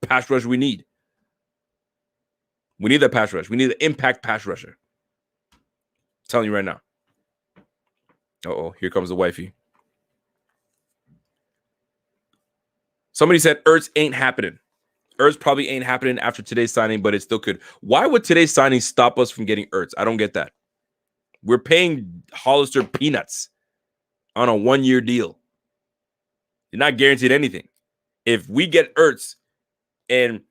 Pass rush we need. We need that pass rush. We need the impact pass rusher. I'm telling you right now. Uh-oh, here comes the wifey. Somebody said Ertz ain't happening. Ertz probably ain't happening after today's signing, but it still could. Why would today's signing stop us from getting Ertz? I don't get that. We're paying Hollister peanuts on a 1-year deal. You're not guaranteed anything. If we get Ertz and,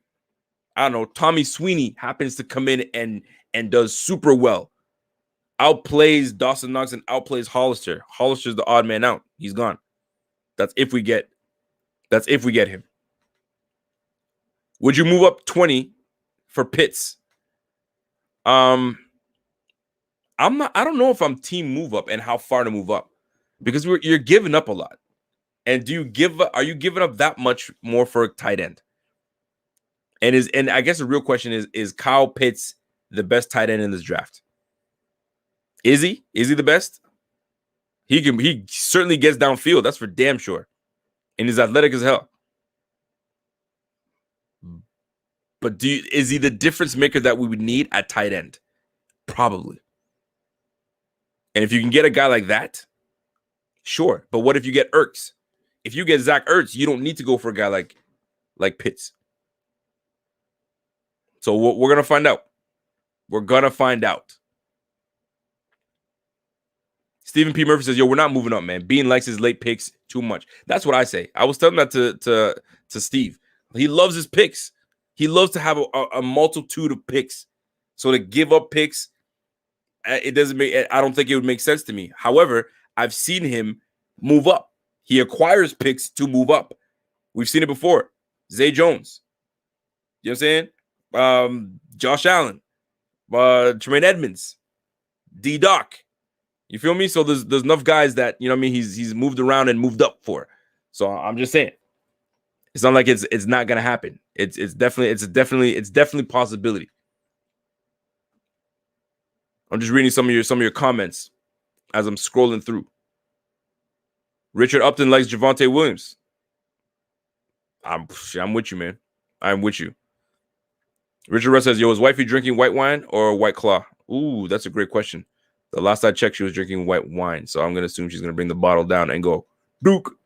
I don't know, Tommy Sweeney happens to come in and does super well, outplays Dawson Knox and outplays Hollister. Hollister's the odd man out. He's gone. That's if we get him. Would you move up 20 for Pitts? I don't know if I'm team move up and how far to move up, because you're giving up a lot. And are you giving up that much more for a tight end? And I guess the real question is Kyle Pitts the best tight end in this draft? Is he? Is he the best? He certainly gets downfield. That's for damn sure. And he's athletic as hell. But is he the difference maker that we would need at tight end? Probably. And if you can get a guy like that, sure. But what if you get Ertz? If you get Zach Ertz, you don't need to go for a guy like Pitts. So we're going to find out. We're going to find out. Stephen P. Murphy says, "Yo, we're not moving up, man. Bean likes his late picks too much." That's what I say. I was telling that to Steve. He loves his picks. He loves to have a multitude of picks. So to give up picks, it doesn't make. I don't think it would make sense to me. However, I've seen him move up. He acquires picks to move up. We've seen it before. Zay Jones. You know what I'm saying? Josh Allen. Tremaine Edmonds. D-Doc. You feel me? So there's enough guys that, you know what I mean, he's moved around and moved up for. So I'm just saying. It's not like it's not gonna happen. It's definitely a possibility. I'm just reading some of your comments as I'm scrolling through. Richard Upton likes Javonte Williams. I'm with you, man. I'm with you. Richard Russ says, "Yo, is wifey drinking white wine or White Claw?" Ooh, that's a great question. The last I checked, she was drinking white wine, so I'm gonna assume she's gonna bring the bottle down and go Duke.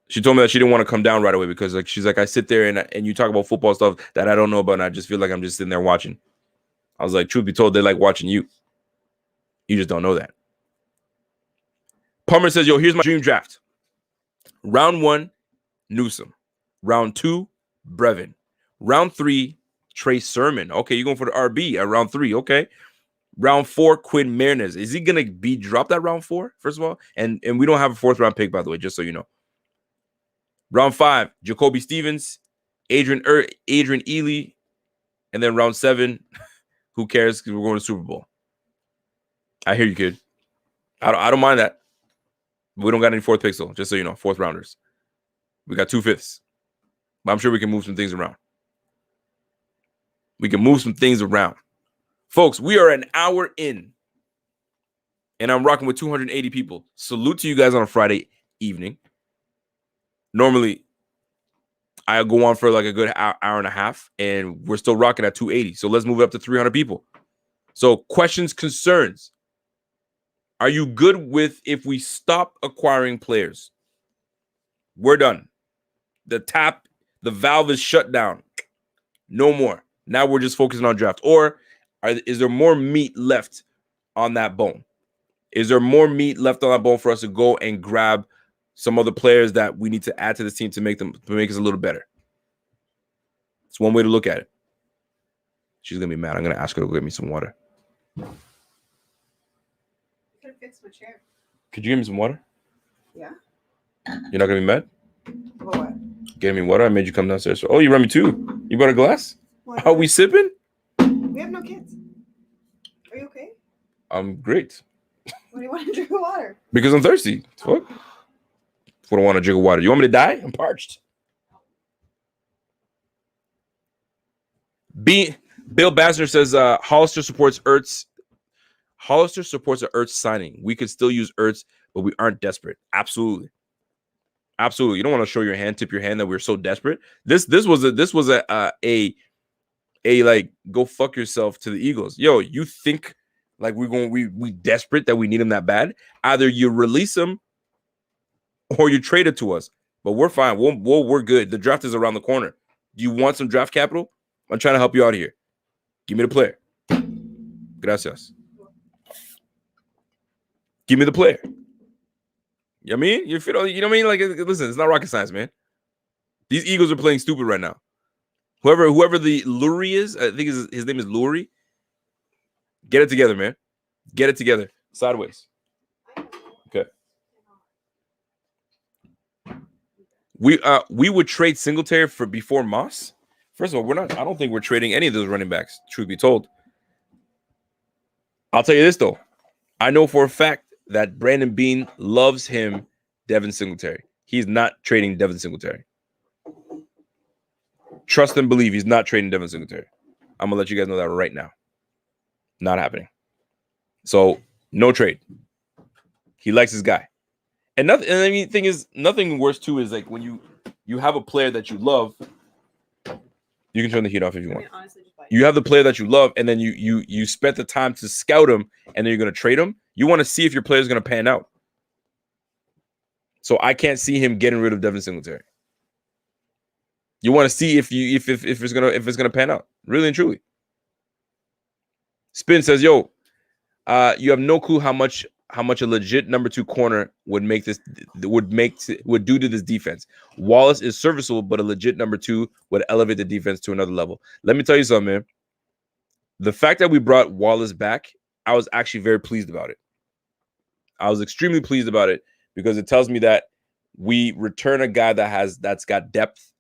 She told me that she didn't want to come down right away because she's like, I sit there and you talk about football stuff that I don't know about, and I just feel like I'm just sitting there watching. I was like, truth be told, they like watching you. You just don't know that. Palmer says, "Yo, here's my dream draft. Round 1, Newsom. Round 2, Brevin. Round 3, Trey Sermon. Okay, you're going for the RB at round 3. Okay. Round 4, Quinn Marinez. Is he going to be dropped at round 4, first of all? And we don't have a 4th round pick, by the way, just so you know. Round 5, Jacoby Stevens, Adrian Ely. And then round 7, who cares? Because we're going to Super Bowl. I hear you, kid. I don't mind that. We don't got any 4th picks, though, just so you know, 4th rounders. We got 2 5ths. But I'm sure we can move some things around. Folks, we are an hour in. And I'm rocking with 280 people. Salute to you guys on a Friday evening. Normally, I go on for like a good hour and a half, and we're still rocking at 280. So let's move it up to 300 people. So questions, concerns. Are you good with if we stop acquiring players? We're done. The valve is shut down. No more. Now we're just focusing on draft. Or is there more meat left on that bone? Is there more meat left on that bone for us to go and grab some other players that we need to add to this team to make us a little better? It's one way to look at it. She's gonna be mad. I'm gonna ask her to go get me some water. Could fix my chair. Could you give me some water? Yeah. You're not gonna be mad? About what? Gave me water. I made you come downstairs. Oh, you brought me 2. You brought a glass? What? Are we sipping? We have no kids. Are you okay? I'm great. What do you want to drink water? Because I'm thirsty. Fuck. I don't want to drink water. You want me to die? I'm parched. Bill Bassner says Hollister supports Ertz. Hollister supports an Ertz signing. We could still use Ertz, but we aren't desperate. Absolutely. Absolutely. You don't want to show your hand, tip your hand that we're so desperate. This was a like go fuck yourself to the Eagles. Yo, you think like we desperate that we need him that bad? Either you release him or you trade it to us. But we're fine. We're good. The draft is around the corner. Do you want some draft capital? I'm trying to help you out here. Give me the player. Gracias. Give me the player. You know what I mean? You know what I mean? Like, listen, it's not rocket science, man. These Eagles are playing stupid right now. Whoever the Lurie is, I think his name is Lurie. Get it together, man. Get it together. Sideways. Okay. We would trade Singletary for before Moss. First of all, I don't think we're trading any of those running backs, truth be told. I'll tell you this, though. I know for a fact that Brandon Beane loves him, Devin Singletary. He's not trading Devin Singletary. Trust and believe he's not trading Devin Singletary. I'm going to let you guys know that right now. Not happening. So, no trade. He likes his guy. And nothing. And I mean, the thing is, nothing worse too is like when you have a player that you love. You can turn the heat off if you want. Honestly, you have the player that you love, and then you spent the time to scout him, and then you're going to trade him. You want to see if your player is going to pan out. So I can't see him getting rid of Devin Singletary. You want to see if it's gonna pan out, really and truly. Spin says, "Yo, You have no clue how much a legit number 2 corner would do to this defense. Wallace is serviceable, but a legit number 2 would elevate the defense to another level. Let me tell you something, man. The fact that we brought Wallace back, I was actually very pleased about it. I was extremely pleased about it because it tells me that we return a guy that's got depth.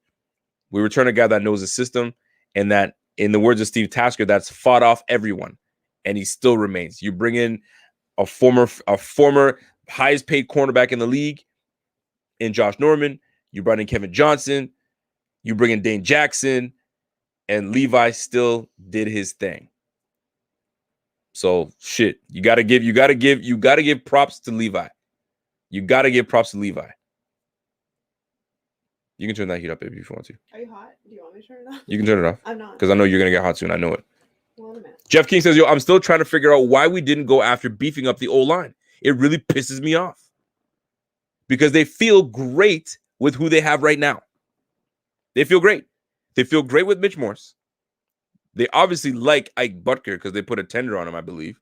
We return a guy that knows the system, and that, in the words of Steve Tasker, that's fought off everyone, and he still remains. You bring in a former highest paid cornerback in the league in Josh Norman. You brought in Kevin Johnson. You bring in Dane Jackson, and Levi still did his thing. So shit, you gotta give props to Levi. You gotta give props to Levi. You can turn that heat up if you want to. Are you hot? Do you want me to turn it off? You can turn it off. I'm not. Because I know you're gonna get hot soon. I know it. Well, in a minute. Jeff King says, I'm still trying to figure out why we didn't go after beefing up the O-line. It really pisses me off. Because they feel great with who they have right now. They feel great. They feel great with Mitch Morse. They obviously like Ike Butker because they put a tender on him, I believe.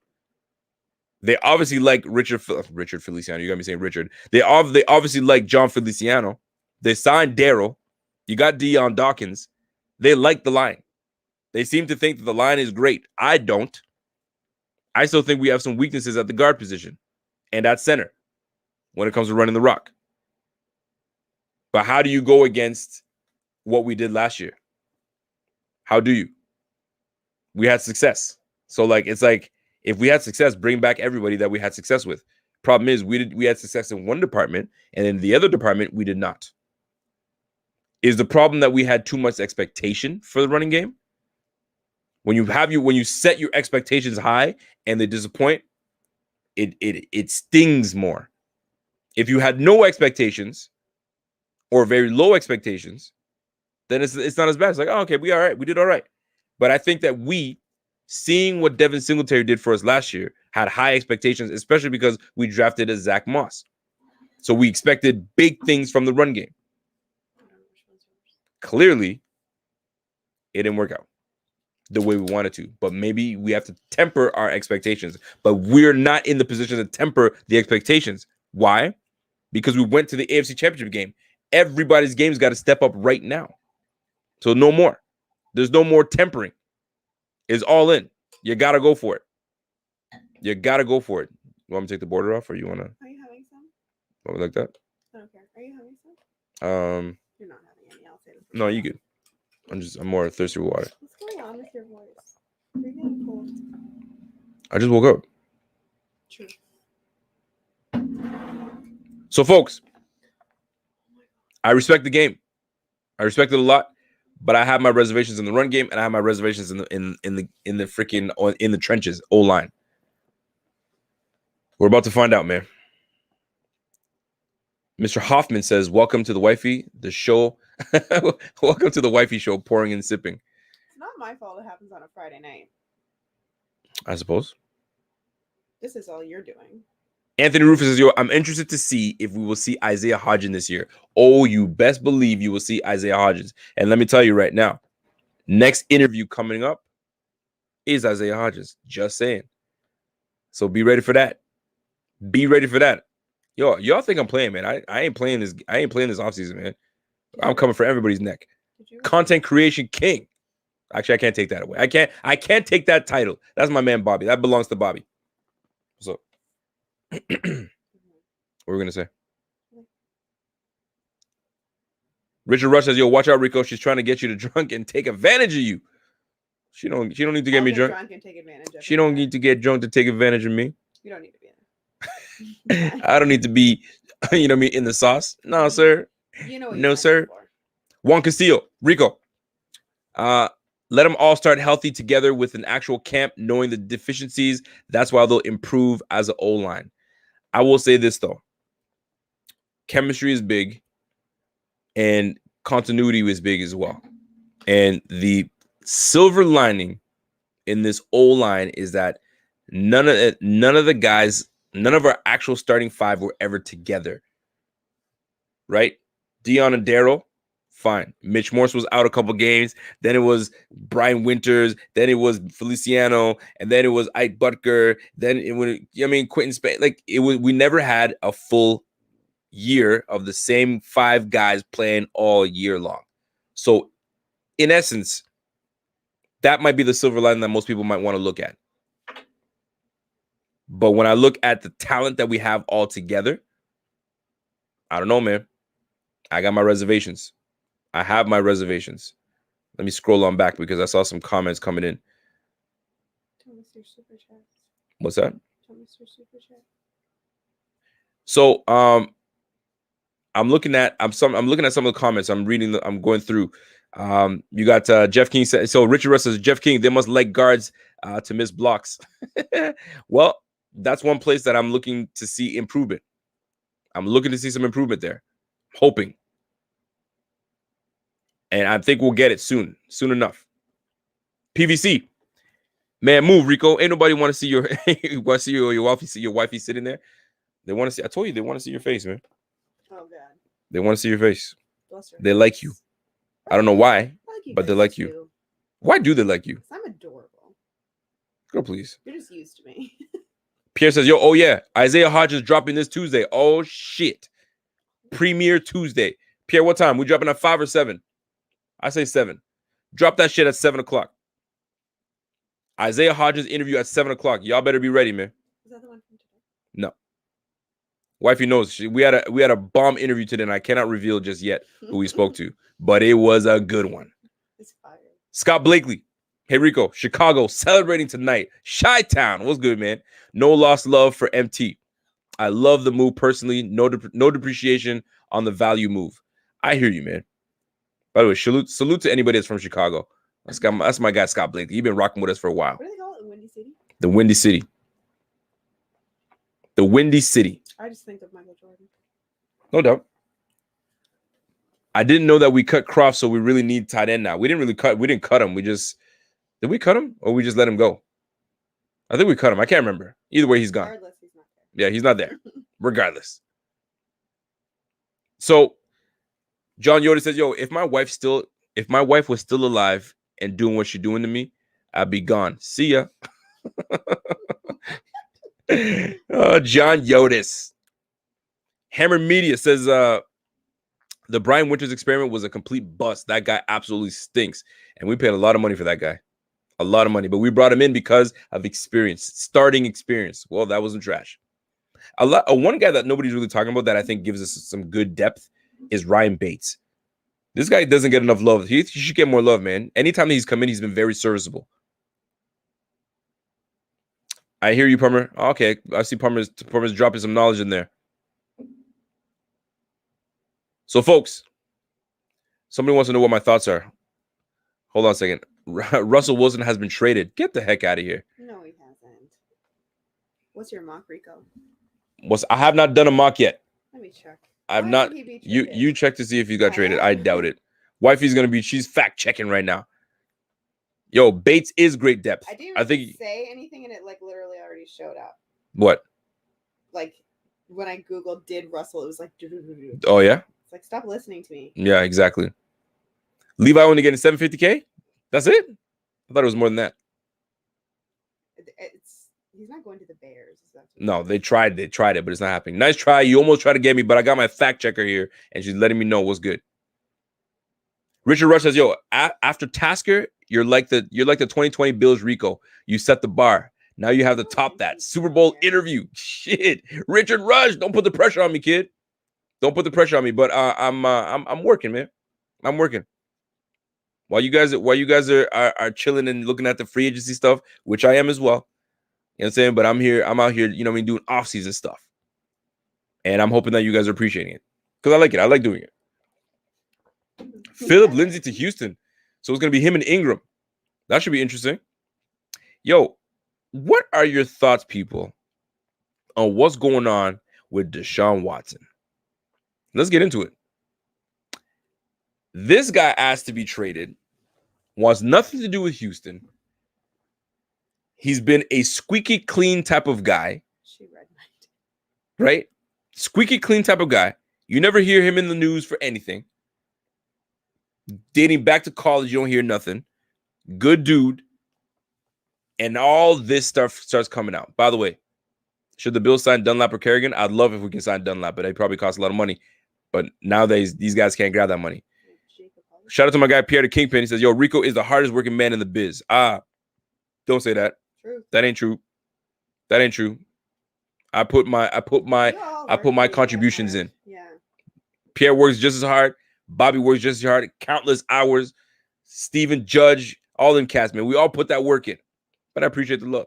They obviously like Richard Feliciano. You got me saying Richard. They obviously like John Feliciano. They signed Darryl. You got Deion Dawkins. They like the line. They seem to think that the line is great. I don't. I still think we have some weaknesses at the guard position and at center when it comes to running the rock. But how do you go against what we did last year? How do you? We had success. So it's like if we had success, bring back everybody that we had success with. Problem is we had success in one department, and in the other department we did not. Is the problem that we had too much expectation for the running game? When you set your expectations high and they disappoint, it stings more. If you had no expectations or very low expectations, then it's not as bad. It's like, oh, okay, we all right. We did all right. But I think that seeing what Devin Singletary did for us last year, had high expectations, especially because we drafted a Zach Moss. So we expected big things from the run game. Clearly, it didn't work out the way we wanted to. But maybe we have to temper our expectations. But we're not in the position to temper the expectations. Why? Because we went to the AFC Championship game. Everybody's game's got to step up right now. So no more. There's no more tempering. It's all in. You got to go for it. You got to go for it. You want me to take the border off, or you want to? Are you having some? What, like that? I don't care. Are you having some? You're not having any. I'll say this. No, you good. I'm more thirsty with water. What's going on with your voice? You're getting cold. I just woke up. True. So, folks, I respect the game. I respect it a lot, but I have my reservations in the run game, and I have my reservations in the trenches, O-line. We're about to find out, man. Mr. Hoffman says, "Welcome to the wifey, the show. Welcome to the wifey show, pouring and sipping." It's not my fault it happens on a Friday night. I suppose. This is all you're doing. Anthony Rufus says, I'm interested to see if we will see Isaiah Hodgins this year. Oh, you best believe you will see Isaiah Hodgins. And let me tell you right now, next interview coming up is Isaiah Hodgins. Just saying. So be ready for that. Be ready for that. Y'all think I'm playing, man. I ain't playing this. I ain't playing this offseason, man. I'm coming for everybody's neck. Content creation king. Actually, I can't take that away. I can't take that title. That's my man Bobby. That belongs to Bobby. So what were we gonna say? Richard Rush says, watch out, Rico. She's trying to get you to drunk and take advantage of you. She don't need to get me drunk. And take advantage of She don't need to get drunk to take advantage of me. You don't need to be in I don't need to be, in the sauce. No, sir. No, sir. Juan Castillo, Rico. Let them all start healthy together with an actual camp, knowing the deficiencies. That's why they'll improve as an O-line. I will say this, though. Chemistry is big, and continuity is big as well. And the silver lining in this O-line is that none of the guys, none of our actual starting five were ever together. Right? Deion and Darryl, Fine. Mitch Morse was out a couple games. Then it was Brian Winters. Then it was Feliciano. And then it was Ike Butker. Then it would, Quentin Spain. Like it was, we never had a full year of the same 5 guys playing all year long. So in essence, that might be the silver lining that most people might want to look at. But when I look at the talent that we have all together, I don't know, man. I got my reservations. I have my reservations. Let me scroll on back because I saw some comments coming in. What's that? So I'm looking at some of the comments. I'm going through. You got Jeff King said, so Richard Russ says, Jeff King, they must like guards to miss blocks. Well, that's one place that I'm looking to see improvement. I'm looking to see some improvement there. Hoping. And I think we'll get it soon enough. PVC. Man, move, Rico. Ain't nobody want to see your your wifey sitting there. They want to see. I told you they want to see your face, man. Oh God. They want to see your face. They like you. I don't know why, but they like you. Too. Why do they like you? I'm adorable. Girl, please. You're just used to me. Pierre says, yo, oh yeah, Isaiah Hodgins dropping this Tuesday. Oh shit. Premiere Tuesday. Pierre, what time? We dropping at 5 or 7? I say 7. Drop that shit at 7 o'clock. Isaiah Hodgins interview at 7 o'clock. Y'all better be ready, man. Is that the one from today? No. Wifey knows. We had a bomb interview today, and I cannot reveal just yet who we spoke to, but it was a good one. It's fire. Scott Blakely. Hey, Rico. Chicago celebrating tonight. Chi-Town. What's good, man? No lost love for MT. I love the move personally. No depreciation on the value move. I hear you, man. By the way, salute to anybody that's from Chicago. That's my guy, Scott Blakely. He's been rocking with us for a while. What do they call it? The Windy City? The Windy City. The Windy City. I just think of Michael Jordan. No doubt. I didn't know that we cut Croft, so we really need tight end now. We didn't cut him. Did we cut him or we just let him go? I think we cut him. I can't remember. Either way, he's gone. Regardless, he's not there. Yeah, he's not there. Regardless. So John Yoda says, yo, if my wife was still alive and doing what she's doing to me, I'd be gone. See ya. Oh, John Yodis. Hammer Media says the Brian Winters experiment was a complete bust. That guy absolutely stinks. And we paid a lot of money for that guy. A lot of money. But we brought him in because of experience. Starting experience. Well, that wasn't trash. One guy that nobody's really talking about that I think gives us some good depth is Ryan Bates. This guy doesn't get enough love. He should get more love, man. Anytime he's come in, he's been very serviceable. I hear you, Palmer. Okay, I see Palmer's dropping some knowledge in there. So, folks, somebody wants to know what my thoughts are. Hold on a second. Russell Wilson has been traded. Get the heck out of here. No, he hasn't. What's your mock, Rico? I have not done a mock yet. Let me check. I've not. You check to see if he got traded. I doubt it. Wifey's she's fact checking right now. Yo, Bates is great depth. I didn't say anything, and it like literally already showed up. What? Like when I googled "did Russell," it was like. Oh yeah. It's like stop listening to me. Yeah, exactly. Levi only getting $750K. That's it. I thought it was more than that. He's not going to the Bears. No, they tried it, but it's not happening. Nice try. You almost tried to get me, but I got my fact checker here, and she's letting me know what's good. Richard Rush says, "Yo, after Tasker, you're like the 2020 Bills Rico. You set the bar. Now you have to top that Super Bowl interview. Shit, Richard Rush, don't put the pressure on me, kid. Don't put the pressure on me. But I'm working, man. I'm working. While you guys are chilling and looking at the free agency stuff, which I am as well. You know what I'm saying? But I'm out here, doing off-season stuff. And I'm hoping that you guys are appreciating it. Because I like it. I like doing it. Philip Lindsay to Houston. So it's going to be him and Ingram. That should be interesting. Yo, what are your thoughts, people, on what's going on with Deshaun Watson? Let's get into it. This guy asked to be traded. Wants nothing to do with Houston. He's been a squeaky clean type of guy. Right? Squeaky clean type of guy. You never hear him in the news for anything. dating back to college. You don't hear nothing. Good dude. And all this stuff starts coming out. By the way, should the Bills sign Dunlap or Kerrigan? I'd love if we can sign Dunlap, but they probably cost a lot of money. But nowadays, these guys can't grab that money. Shout out to my guy, Pierre the Kingpin. He says, yo, Rico is the hardest working man in the biz. Don't say that. True. That ain't true. That ain't true. I put my contributions in. Yeah. Pierre works just as hard. Bobby works just as hard. Countless hours. Steven Judge, all them cats, man. We all put that work in. But I appreciate the love.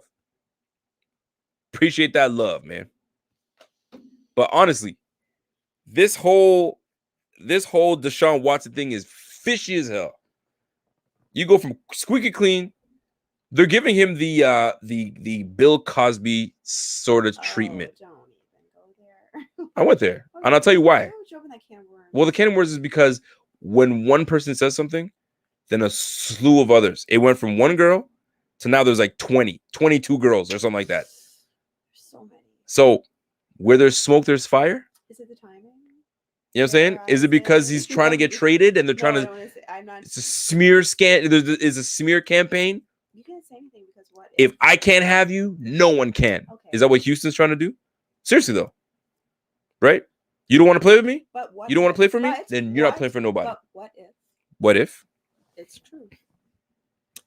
Appreciate that love, man. But honestly, this whole Deshaun Watson thing is fishy as hell. You go from squeaky clean. They're giving him the Bill Cosby sort of treatment. Don't even go there. I went there, and I'll tell you why. Well, the can of worms is because when one person says something, then a slew of others. It went from one girl to now there's like 22 girls or something like that. So many. So where there's smoke, there's fire. Is it the timing? You know what I'm saying? Is it because he's trying to get traded and they're trying to? I'm not. It's a smear is a smear campaign. You can't say anything because what? If I can't have you, no one can. Okay. Is that what Houston's trying to do? Seriously though, right? You don't want to play with me? But what? You don't want to play for me? But Then you're not playing for nobody. But what if? What if? It's true.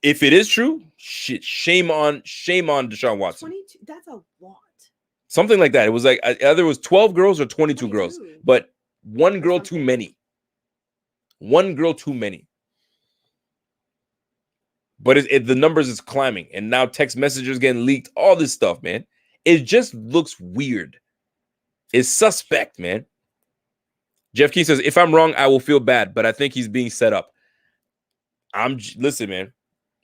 If it is true, shit, shame on Deshaun Watson. 22. That's a lot. Something like that. It was like either it was 12 girls or 22 girls, but one girl too many. One girl too many. But the numbers is climbing, and now text messages getting leaked. All this stuff, man. It just looks weird. It's suspect, man. Jeff Key says, if I'm wrong, I will feel bad, but I think he's being set up. Listen, man.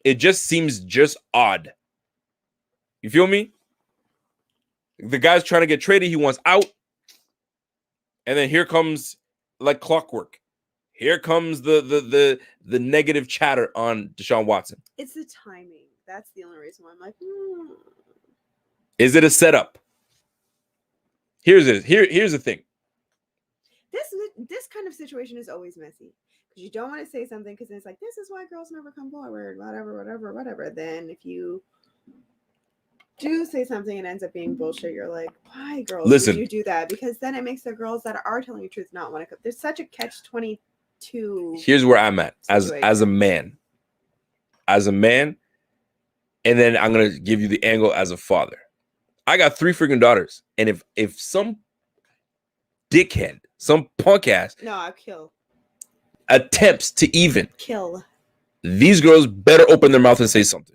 It just seems just odd. You feel me? The guy's trying to get traded. He wants out. And then here comes like clockwork. Here comes the negative chatter on Deshaun Watson. It's the timing. That's the only reason why I'm like, Is it a setup? Here's the thing. This kind of situation is always messy. Because you don't want to say something because it's like, this is why girls never come forward, whatever. Then if you do say something and ends up being bullshit, you're like, why girls would you do that? Because then it makes the girls that are telling the truth not want to come. There's such a catch-22. Here's where I'm at as a man. As a man, and then I'm gonna give you the angle as a father. I got 3 freaking daughters, and if some dickhead, some punk ass, I'll kill. Attempts to even Kill. These girls better open their mouth and say something,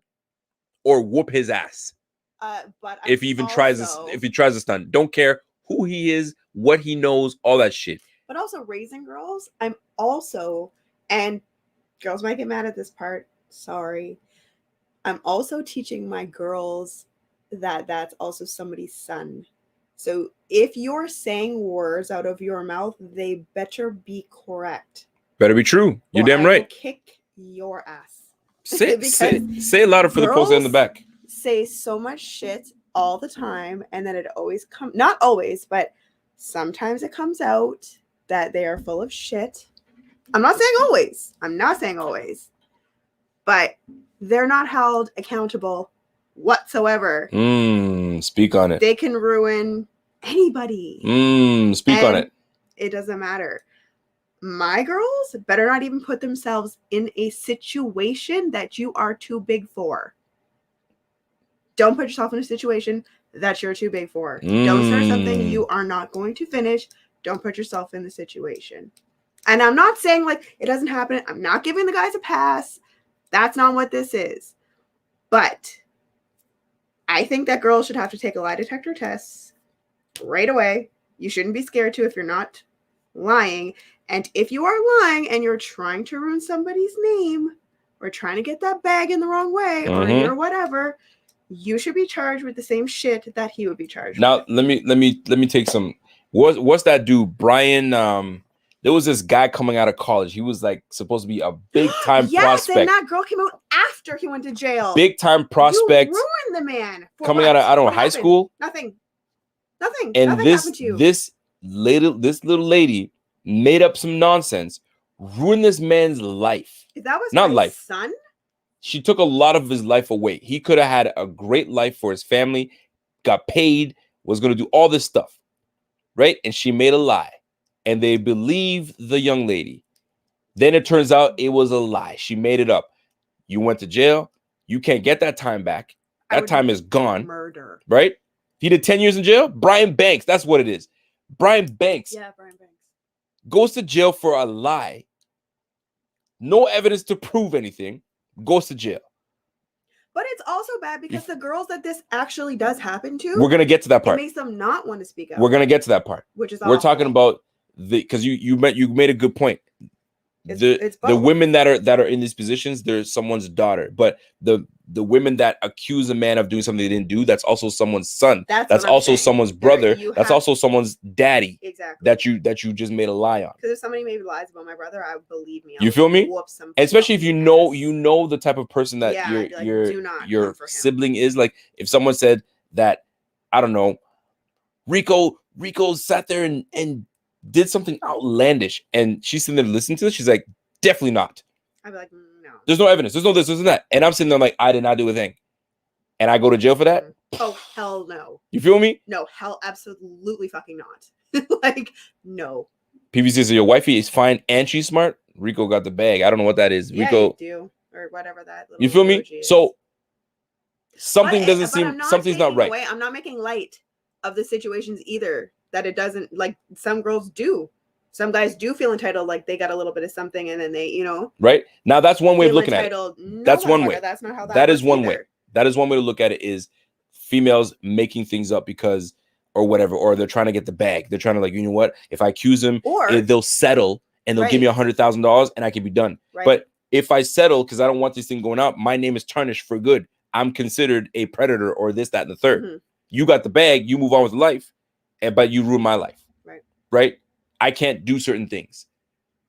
or whoop his ass. But if he even tries to stunt, don't care who he is, what he knows, all that shit. But also raising girls, I'm also, and girls might get mad at this part. Sorry, I'm also teaching my girls that that's also somebody's son. So if you're saying words out of your mouth, they better be correct. Better be true. You're damn right. Kick your ass. Say it louder for the poster in the back. Say so much shit all the time, and then it always comes. Not always, but sometimes it comes out that they are full of shit. I'm not saying always. But they're not held accountable whatsoever. Speak on it. They can ruin anybody. Speak on it. It doesn't matter. My girls better not even put themselves in a situation that you are too big for. Don't put yourself in a situation that you're too big for. Don't start something you are not going to finish. Don't put yourself in the situation. And I'm not saying like it doesn't happen. I'm not giving the guys a pass. That's not what this is. But I think that girls should have to take a lie detector test right away. You shouldn't be scared to if you're not lying. And if you are lying and you're trying to ruin somebody's name or trying to get that bag in the wrong way or whatever, you should be charged with the same shit that he would be charged with. Now, let me take some. What's that dude? Brian. There was this guy coming out of college. He was like supposed to be a big time prospect. And that girl came out after he went to jail. Big time prospect. You ruined the man. Coming out of high school. Nothing. And Nothing happened to you. this little lady made up some nonsense, ruined this man's life. If that was Not my life. son, She took a lot of his life away. He could have had a great life for his family, got paid, was going to do all this stuff, right? And she made a lie. And they believe the young lady. Then it turns out it was a lie. She made it up. You went to jail. You can't get that time back. I That would time is gone, murder. right? He did 10 years in jail. Brian Banks, that's what it is. Brian Banks Yeah, Brian Banks. goes to jail for a lie. No evidence to prove anything. Goes to jail. But it's also bad because the girls that this actually does happen to, We're gonna get to that it part. makes them not want to speak up. We're gonna get to that part. Which is We're awful. talking about because you made a good point. It's The both. women that are in these positions, they're someone's daughter, but the women that accuse a man of doing something they didn't do, that's also someone's son. That's what I'm also saying. someone's There- brother. you That's have- also someone's daddy Exactly. that you just made a lie on. Because if somebody maybe lies about my brother, I believe me. I You would feel me? whoop some And especially if fucking you ass. know the type of person that Yeah, I'd be like, do not your come for him. sibling is. Like if someone said that, I don't know, Rico sat there and did something outlandish, and she's sitting there listening to this, she's like, definitely not. I'd be like, no. There's no evidence. There's no this, and that. And I'm sitting there like, I did not do a thing. And I go to jail for that? Oh, hell no. You feel me? No, hell absolutely fucking not. Like, no. PVC says your wifey is fine and she's smart. Rico got the bag. I don't know what that is. Yeah, Rico, you do. Or whatever that little you feel me? emoji is. So something But- doesn't but seem I'm something's not taking right. away- I'm not making light of the situations either. That it doesn't, like, some girls do. Some guys do feel entitled, like they got a little bit of something, and then they, Right? Now that's one way of feel looking at it. entitled. No, That's one motherfucker, way. That's not how that That is works one way. either. That is one way to look at it, is females making things up because or whatever, or they're trying to get the bag. They're trying to, like, you know what? If I accuse them, Or they'll settle and they'll give me Right. $100,000 and I can be done. right. But if I settle because I don't want this thing going up, my name is tarnished for good. I'm considered a predator or this, that, and the third. Mhm. You got the bag, you move on with life, but you ruin my life. Right. Right? I can't do certain things.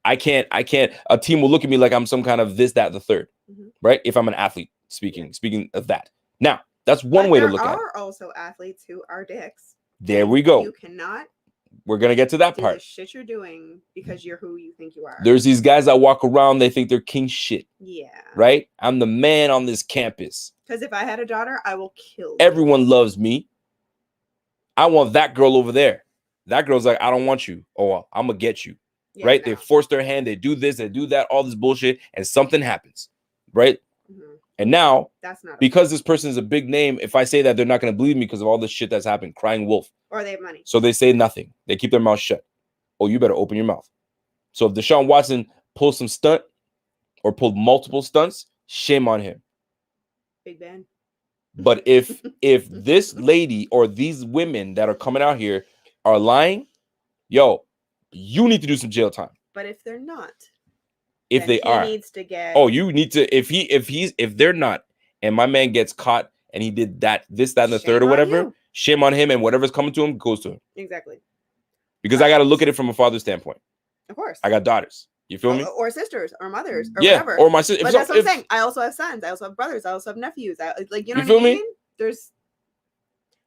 I can't. A team will look at me like I'm some kind of this, that, the third. Mhm. Right? If I'm an athlete, speaking of that. Now, that's one But way to there look at it. are also athletes who are dicks. There and we go. You cannot We're gonna get to that do the part. shit you're doing because you're who you think you are. There's these guys that walk around, they think they're king shit, Yeah. right? I'm the man on this campus. Because if I had a daughter, I will kill you. Everyone loves me. I want that girl over there. That girl's like, I don't want you. Oh, well, I'm gonna get you. Yeah, Right? no. They force their hand, they do this, they do that, all this bullshit, and something happens. Right? Mhm. And now, That's not because this person is a big name, if I say that, they're not gonna believe me because of all this shit that's happened. Crying wolf. or they have money. So they say nothing. They keep their mouth shut. Oh, you better open your mouth. So if Deshaun Watson pulls some stunt or pulled multiple stunts, shame on him. Big Ben. But if this lady or these women that are coming out here are lying, yo, you need to do some jail time. But if they're not, If then they he are, needs to get. oh, you need to. If they're not, and my man gets caught and he did that, this, that, and the Shame third or on whatever, you. shame on him, and whatever's coming to him goes to him. Exactly. Because I got to look at it from a father's standpoint. Of course. I got daughters. You feel me? Or sisters or mothers or Yeah, whatever. or my sister. But that's what I'm saying. I also have sons. I also have brothers. I also have nephews. Like, you know You what feel I me? mean? There's.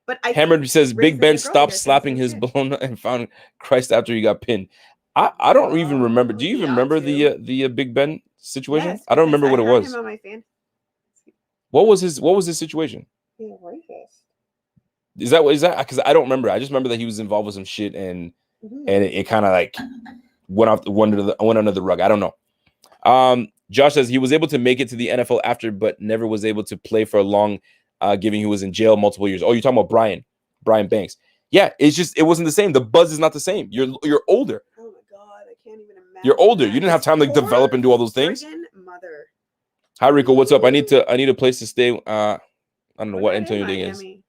But I Hammered think says Big raising Ben a girl stopped does the slapping same his shit. balloon and found Christ after he got pinned. I don't even remember. Do you He even ought remember to. the Big Ben situation? Yes, I don't because remember what it had was. him on my fan. What was his situation? He's racist. Is that because I don't remember. I just remember that he was involved with some shit and Mhm. it kind of like went under the rug. I don't know. Josh says he was able to make it to the NFL after, but never was able to play for a long, given he was in jail multiple years. Oh, you're talking about Brian Banks. Yeah, it wasn't the same. The buzz is not the same. You're older. Oh my god, I can't even imagine. You're older. You that. didn't have His time to poor develop and do all those things. friggin' mother. Hi Rico, what's up? I need a place to stay. I don't know We're what not Antonio in thing is. Miami.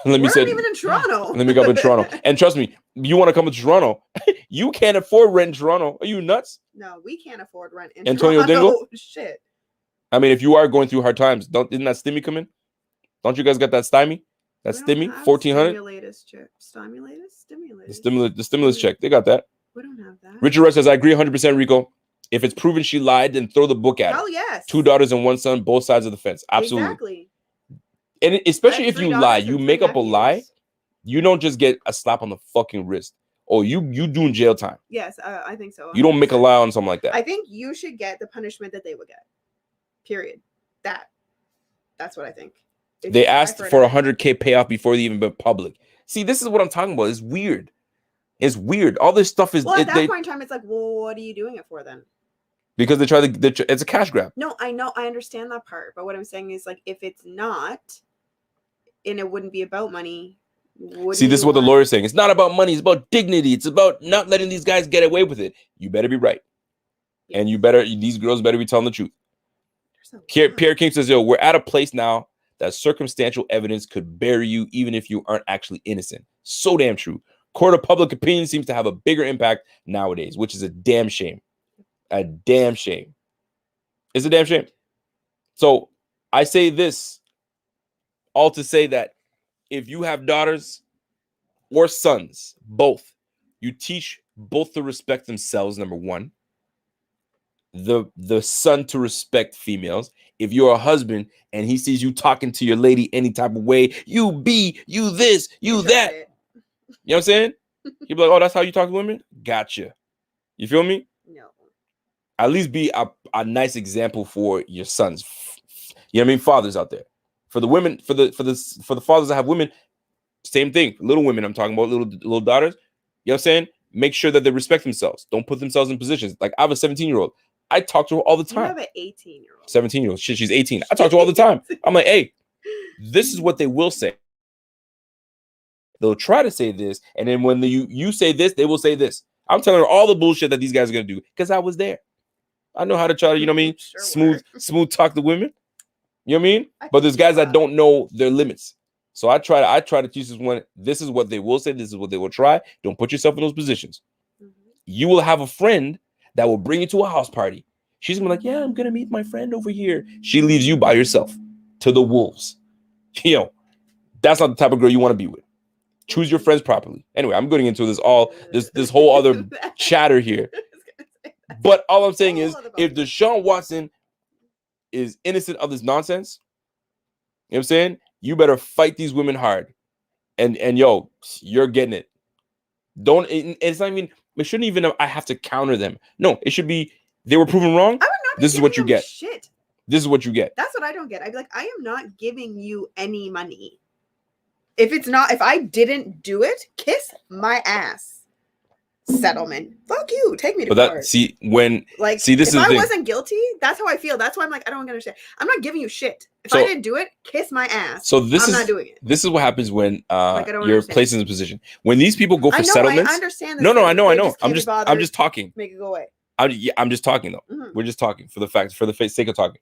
Let me We're say. not even in Toronto. Let me go up in Toronto. And trust me, you want to come to Toronto? You can't afford rent in Toronto. Are you nuts? No, we can't afford rent in Antonio Toronto. Dingle? Shit. I mean, if you are going through hard times, didn't that stimmy come in? Don't you guys got that stymie? That We don't stimmy, have 1,400. Stimulus. The stimulus check. They got that. We don't have that. Richard Rush says, I agree 100%, Rico. If it's proven she lied, then throw the book at her. Hell yes. 2 daughters and 1 son, both sides of the fence. Absolutely. Exactly. And especially I have if 3 you daughters lie, and you 3 make up a lie. nephews. You don't just get a slap on the fucking wrist. Oh, you doing jail time. Yes, I think so. You don't make a 100%. lie on something like that. I think you should get the punishment that they would get. Period. That's what I think. If They you cry asked a for dime. $100K payoff before they even went public. See, this is what I'm talking about. It's weird. It's weird. All this stuff is Well, at that point in time, it's like, well, what are you doing it for then? because they try to. It's a cash grab. No, I know, I understand that part, but what I'm saying is, like, if it's not, and it wouldn't be about money. See, this is what the lawyer's saying. It's not about money. It's about dignity. It's about not letting these guys get away with it. You better be right, and these girls better be telling the truth. Pierre King says, "Yo, we're at a place now that circumstantial evidence could bury you, even if you aren't actually innocent." So damn true. Court of public opinion seems to have a bigger impact nowadays, which is a damn shame. A damn shame. It's a damn shame. So I say this all to say that if you have daughters or sons, both, you teach both to respect themselves, number one. The son to respect females. If you're a husband and he sees you talking to your lady any type of way, you this, you that. You know what I'm saying? He'd be like, oh, that's how you talk to women? Gotcha. You feel me? No. At least be a nice example for your sons. You know what I mean? Fathers out there. For the women, for the fathers that have women, same thing. Little women, I'm talking about little daughters. You know what I'm saying? Make sure that they respect themselves. Don't put themselves in positions. Like I have a 17-year-old. I talk to her all the time. You have an 18-year-old. 17-year-old. Shit, she's 18. I talk to her all the time. I'm like, hey, this is what they will say. They'll try to say this, and then when you say this, they will say this. I'm telling her all the bullshit that these guys are gonna do because I was there. I know how to try to, you know what I mean, Sure smooth talk to women. You know what I mean? But there's guys that don't know their limits. So I try to teach this one. This is what they will say. This is what they will try. Don't put yourself in those positions. Mm-hmm. You will have a friend that will bring you to a house party. She's gonna be like, yeah, I'm gonna meet my friend over here. She leaves you by yourself to the wolves. Yo, that's not the type of girl you want to be with. Choose your friends properly. Anyway, I'm getting into this whole other chatter here. But all I'm saying is, if Deshaun Watson is innocent of this nonsense, you know what I'm saying? You better fight these women hard. And yo, you're getting it. It's not even, it shouldn't even, I have to counter them. No, it should be, they were proven wrong. I would not be this is what you giving them get. Shit. This is what you get. That's what I don't get. I'd be like, I am not giving you any money. If I didn't do it, kiss my ass. Settlement. Fuck you. Take me to court. This is if the I thing. wasn't guilty, that's how I feel. That's why I'm like, I don't understand. I'm not giving you shit. If I didn't do it, kiss my ass. So I'm not doing it. This is what happens when you're placed in a position. When these people go for I know, settlements. I understand this. No, I know. I'm just talking. Make it go away. I'm just talking though. Mm-hmm. We're just talking for the sake of talking.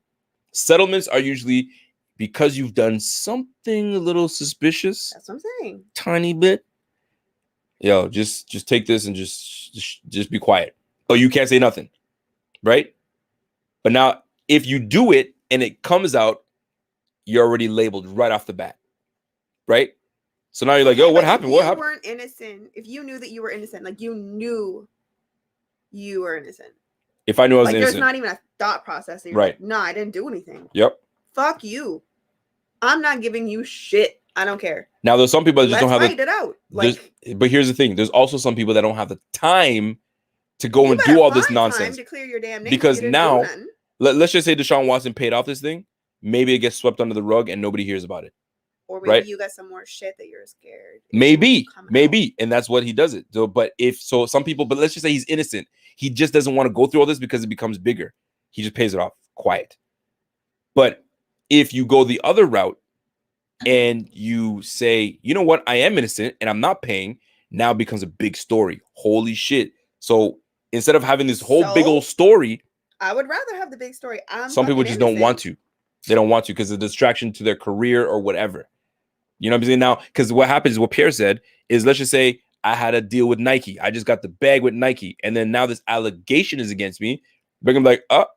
Settlements are usually because you've done something a little suspicious. That's what I'm saying. Tiny bit. Yo, just take this and just be quiet. Oh, you can't say nothing, right? But now, if you do it and it comes out, you're already labeled right off the bat, right? So now you're like, yo, what happened? What happened? If you weren't innocent, if you knew that you were innocent, like you knew you were innocent. If I knew I was like, innocent, there's not even a thought process. That you're right? Like, no, I didn't do anything. Yep. Fuck you. I'm not giving you shit. I don't care. Now, there's some people that just don't have fight it out. But here's the thing: there's also some people that don't have the time to go and do all this nonsense. To clear your damn name because now, let's just say Deshaun Watson paid off this thing. Maybe it gets swept under the rug and nobody hears about it. Or maybe you got some more shit that you're scared. Maybe, and that's what he does it. So, but some people, but let's just say he's innocent. He just doesn't want to go through all this because it becomes bigger. He just pays it off quiet. But if you go the other route and you say, you know what, I am innocent and I'm not paying, now it becomes a big story. Holy shit. So instead of having this whole big old story, I would rather have the big story. Some people just don't want to. They don't want to because of the distraction to their career or whatever. You know what I'm saying? Now, because what happens is what Pierre said is, let's just say I had a deal with Nike. I just got the bag with Nike. And then now this allegation is against me. They're going to be like,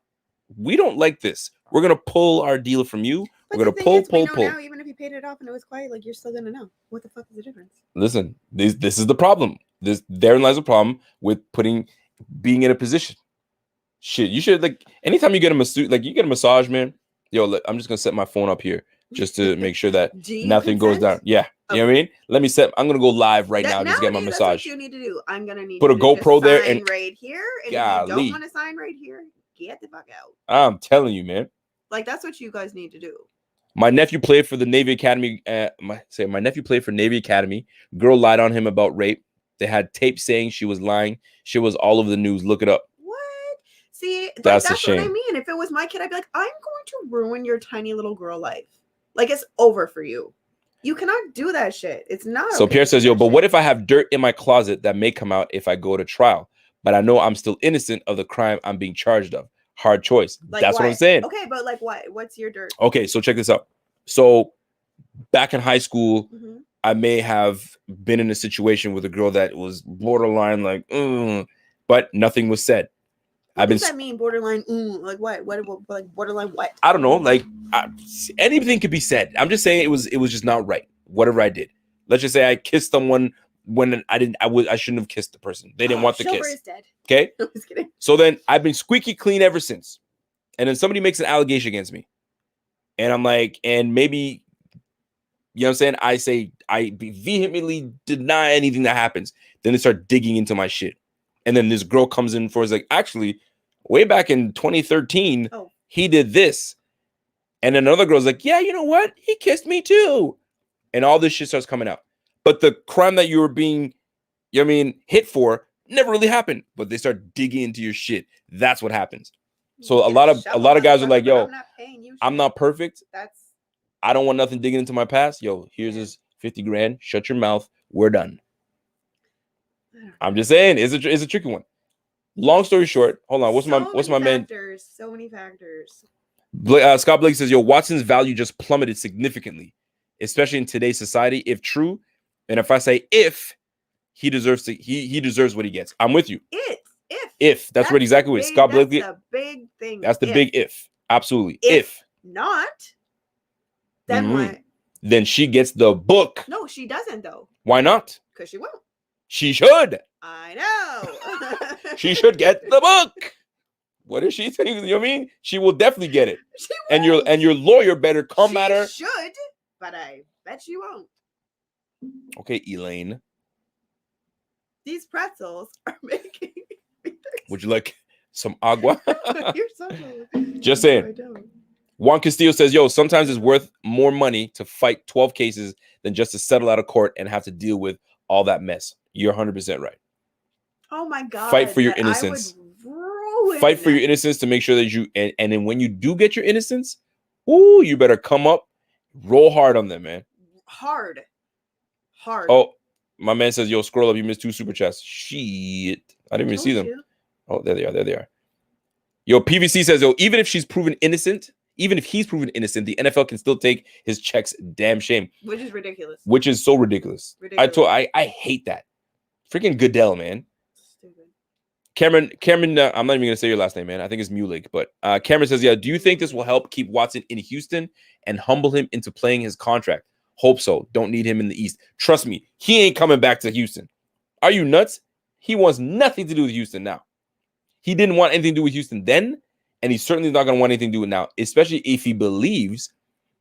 we don't like this. We're going to pull our deal from you. We're going to pull. Now, even if you paid it off and it was quiet, like, you're still going to know. What the fuck is the difference? Listen, this is the problem. Therein lies a problem with being in a position. Shit, you should, like, anytime you get a massage, man, yo, I'm just going to set my phone up here. just to make sure that Do you nothing goes down. consent? Yeah, you know what I mean. Let me set. I'm gonna go live right now. Just get my Nowadays, massage. That's what you need to do. I'm gonna need Put a you to just GoPro there sign and- right here. And if you don't Golly. want to sign right here, get the fuck out. I'm telling you, man. Like that's what you guys need to do. My nephew played for the Navy Academy. My nephew played for Navy Academy. Girl lied on him about rape. They had tape saying she was lying. She was all over the news. Look it up. What? See, like, That's a that's what I shame. mean. If it was my kid, I'd be like, I'm going to ruin your tiny little girl life. Like it's over for you. You cannot do that shit. It's not. So okay Pierre to says, do yo, that but shit. what if I have dirt in my closet that may come out if I go to trial? But I know I'm still innocent of the crime I'm being charged of. Hard choice. Like That's what I'm what? saying. Okay, but like what? What's your dirt? Okay, so check this out. So back in high school, Mhm. I may have been in a situation with a girl that was borderline like, but nothing was said. What I've been does that mean? Borderline? Like what? What? Like borderline? What? I don't know, like anything could be said. I'm just saying it was just not right. Whatever I did. Let's just say I kissed someone when I shouldn't have kissed the person. They didn't want the Silver kiss. is dead. Okay? I'm just kidding. So then I've been squeaky clean ever since. And then somebody makes an allegation against me. And I'm like, and maybe, you know what I'm saying? I say, I vehemently deny anything that happens. Then they start digging into my shit. And then this girl comes in for, is like, actually, way back in 2013, he did this. And then another girl's like, yeah, you know what? He kissed me too. And all this shit starts coming out. But the crime that you were being, you know what I mean, hit for never really happened. But they start digging into your shit. That's what happens. So a lot of guys are like, yo, I'm not perfect. I don't want nothing digging into my past. Yo, here's this 50 grand. Shut your mouth. We're done. I'm just saying, it's a tricky one. Long story short, hold on. What's my man? So many factors. Scott Blake says, yo, Watson's value just plummeted significantly, especially in today's society. If true, and if I say if, he deserves what he gets. I'm with you. If that's what exactly what Scott Blake. That's the big thing. That's the big if. Absolutely. If not, then what? Then she gets the book. No, she doesn't though. Why not? Because she won't. She should. I know. She should get the book. What is she saying? You know what I mean? She will definitely get it. And your lawyer better come at her. She should, but I bet she won't. Okay, Elaine. These pretzels are making me thirsty. Would you like some agua? You're so Just saying. I don't. Juan Castillo says, yo, sometimes it's worth more money to fight 12 cases than just to settle out of court and have to deal with all that mess. You're 100% right. Oh my God. Fight for your innocence. Fight for your innocence to make sure that you, and then when you do get your innocence, ooh, you better come up, roll hard on them, man. Hard. Oh, my man says, yo, scroll up, you missed 2 super chats. Shit. I didn't even see them. Oh, there they are. Yo, PVC says, yo, even if she's proven innocent, even if he's proven innocent, the NFL can still take his checks. Damn shame. Which is ridiculous. Which is so ridiculous. I hate that. Freaking Goodell, man. Stupid. Cameron, I'm not even gonna say your last name, man. I think it's Mulik, but Cameron says, yeah, do you think this will help keep Watson in Houston and humble him into playing his contract? Hope so. Don't need him in the East. Trust me, he ain't coming back to Houston. Are you nuts? He wants nothing to do with Houston now. He didn't want anything to do with Houston then, and he's certainly not going to want anything to do with it now, especially if he believes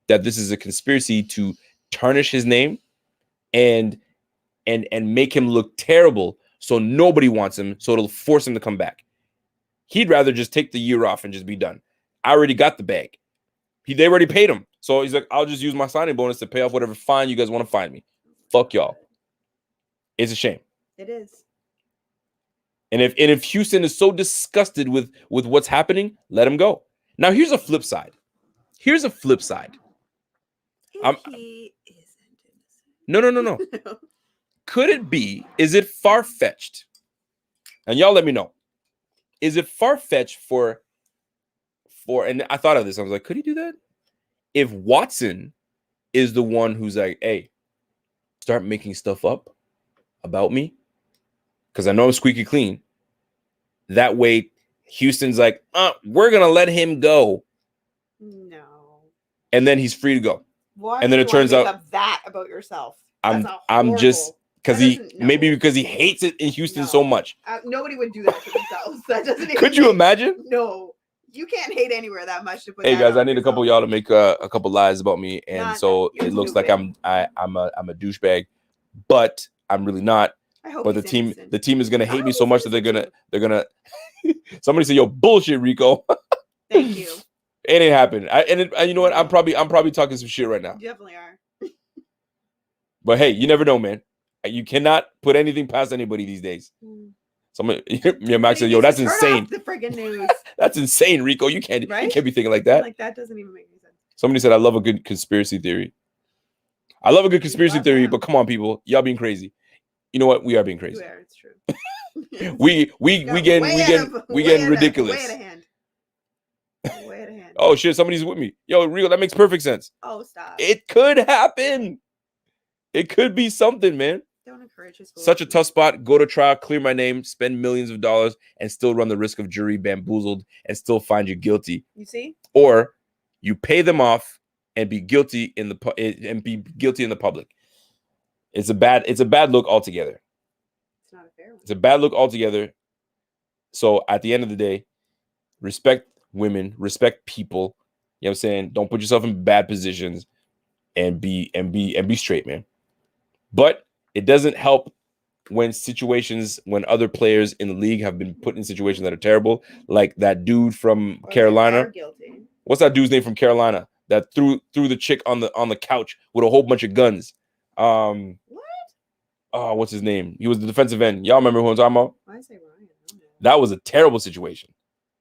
that this is a conspiracy to tarnish his name and make him look terrible so nobody wants him, so it'll force him to come back. He'd rather just take the year off and just be done. I already got the bag. They already paid him. So he's like, I'll just use my signing bonus to pay off whatever fine you guys want to fine me. Fuck y'all. It's a shame. It is. And if Houston is so disgusted with what's happening, let him go. Now, here's a flip side. He isn't No. Could it be, is it far-fetched? And y'all let me know. Is it far-fetched for, and I thought of this. I was like, could he do that? If Watson is the one who's like, hey, start making stuff up about me, because I know I'm squeaky clean. That way, Houston's like, we're going to let him go. No. And then he's free to go. Why and then it turns out that about yourself. I'm just because he hates it in Houston so much. Nobody would do that to themselves. That doesn't. Could you imagine? No. You can't hate anywhere that much to put. Hey that guys, on I need a couple of y'all to make a couple lies about me, and Not so that. You're it looks like stupid. I'm a douchebag, but I'm really not. I hope But he's innocent. the team is gonna hate I me hope so he's much that innocent they're gonna. Somebody say, "Yo, bullshit, Rico." Thank you. It ain't happened. And you know what? I'm probably talking some shit right now. You definitely are. But hey, you never know, man. You cannot put anything past anybody these days. Mm. Someone, your Max said, He "Yo, needs that's to turn insane. off the friggin' news. That's insane, Rico. You can't Right? be thinking like that." Like that doesn't even make any sense. Somebody said, "I love a good conspiracy theory." I love a good conspiracy love theory, them. but come on, people, y'all being crazy. You know what? We are being crazy. Yeah, it's true. We Got getting way out ridiculous. Way out of hand. Way out of hand. Oh shit, somebody's with me. Yo, Rico, that makes perfect sense. Oh, stop. It could happen. It could be something, man. Don't encourage his Such a tough spot. Go to trial, clear my name, spend millions of dollars, and still run the risk of jury bamboozled and still find you guilty. You see? Or you pay them off and be guilty in the public. It's a bad look altogether. It's not a fair one. It's a bad look altogether. So at the end of the day, respect women, respect people. You know what I'm saying? Don't put yourself in bad positions and be straight, man. But it doesn't help when other players in the league have been put in situations that are terrible, like that dude from Or Carolina. they're guilty. What's that dude's name from Carolina that threw the chick on the couch with a whole bunch of guns? What? Oh, what's his name? He was the defensive end. Y'all remember who I'm talking about? Why say Ryan? That was a terrible situation.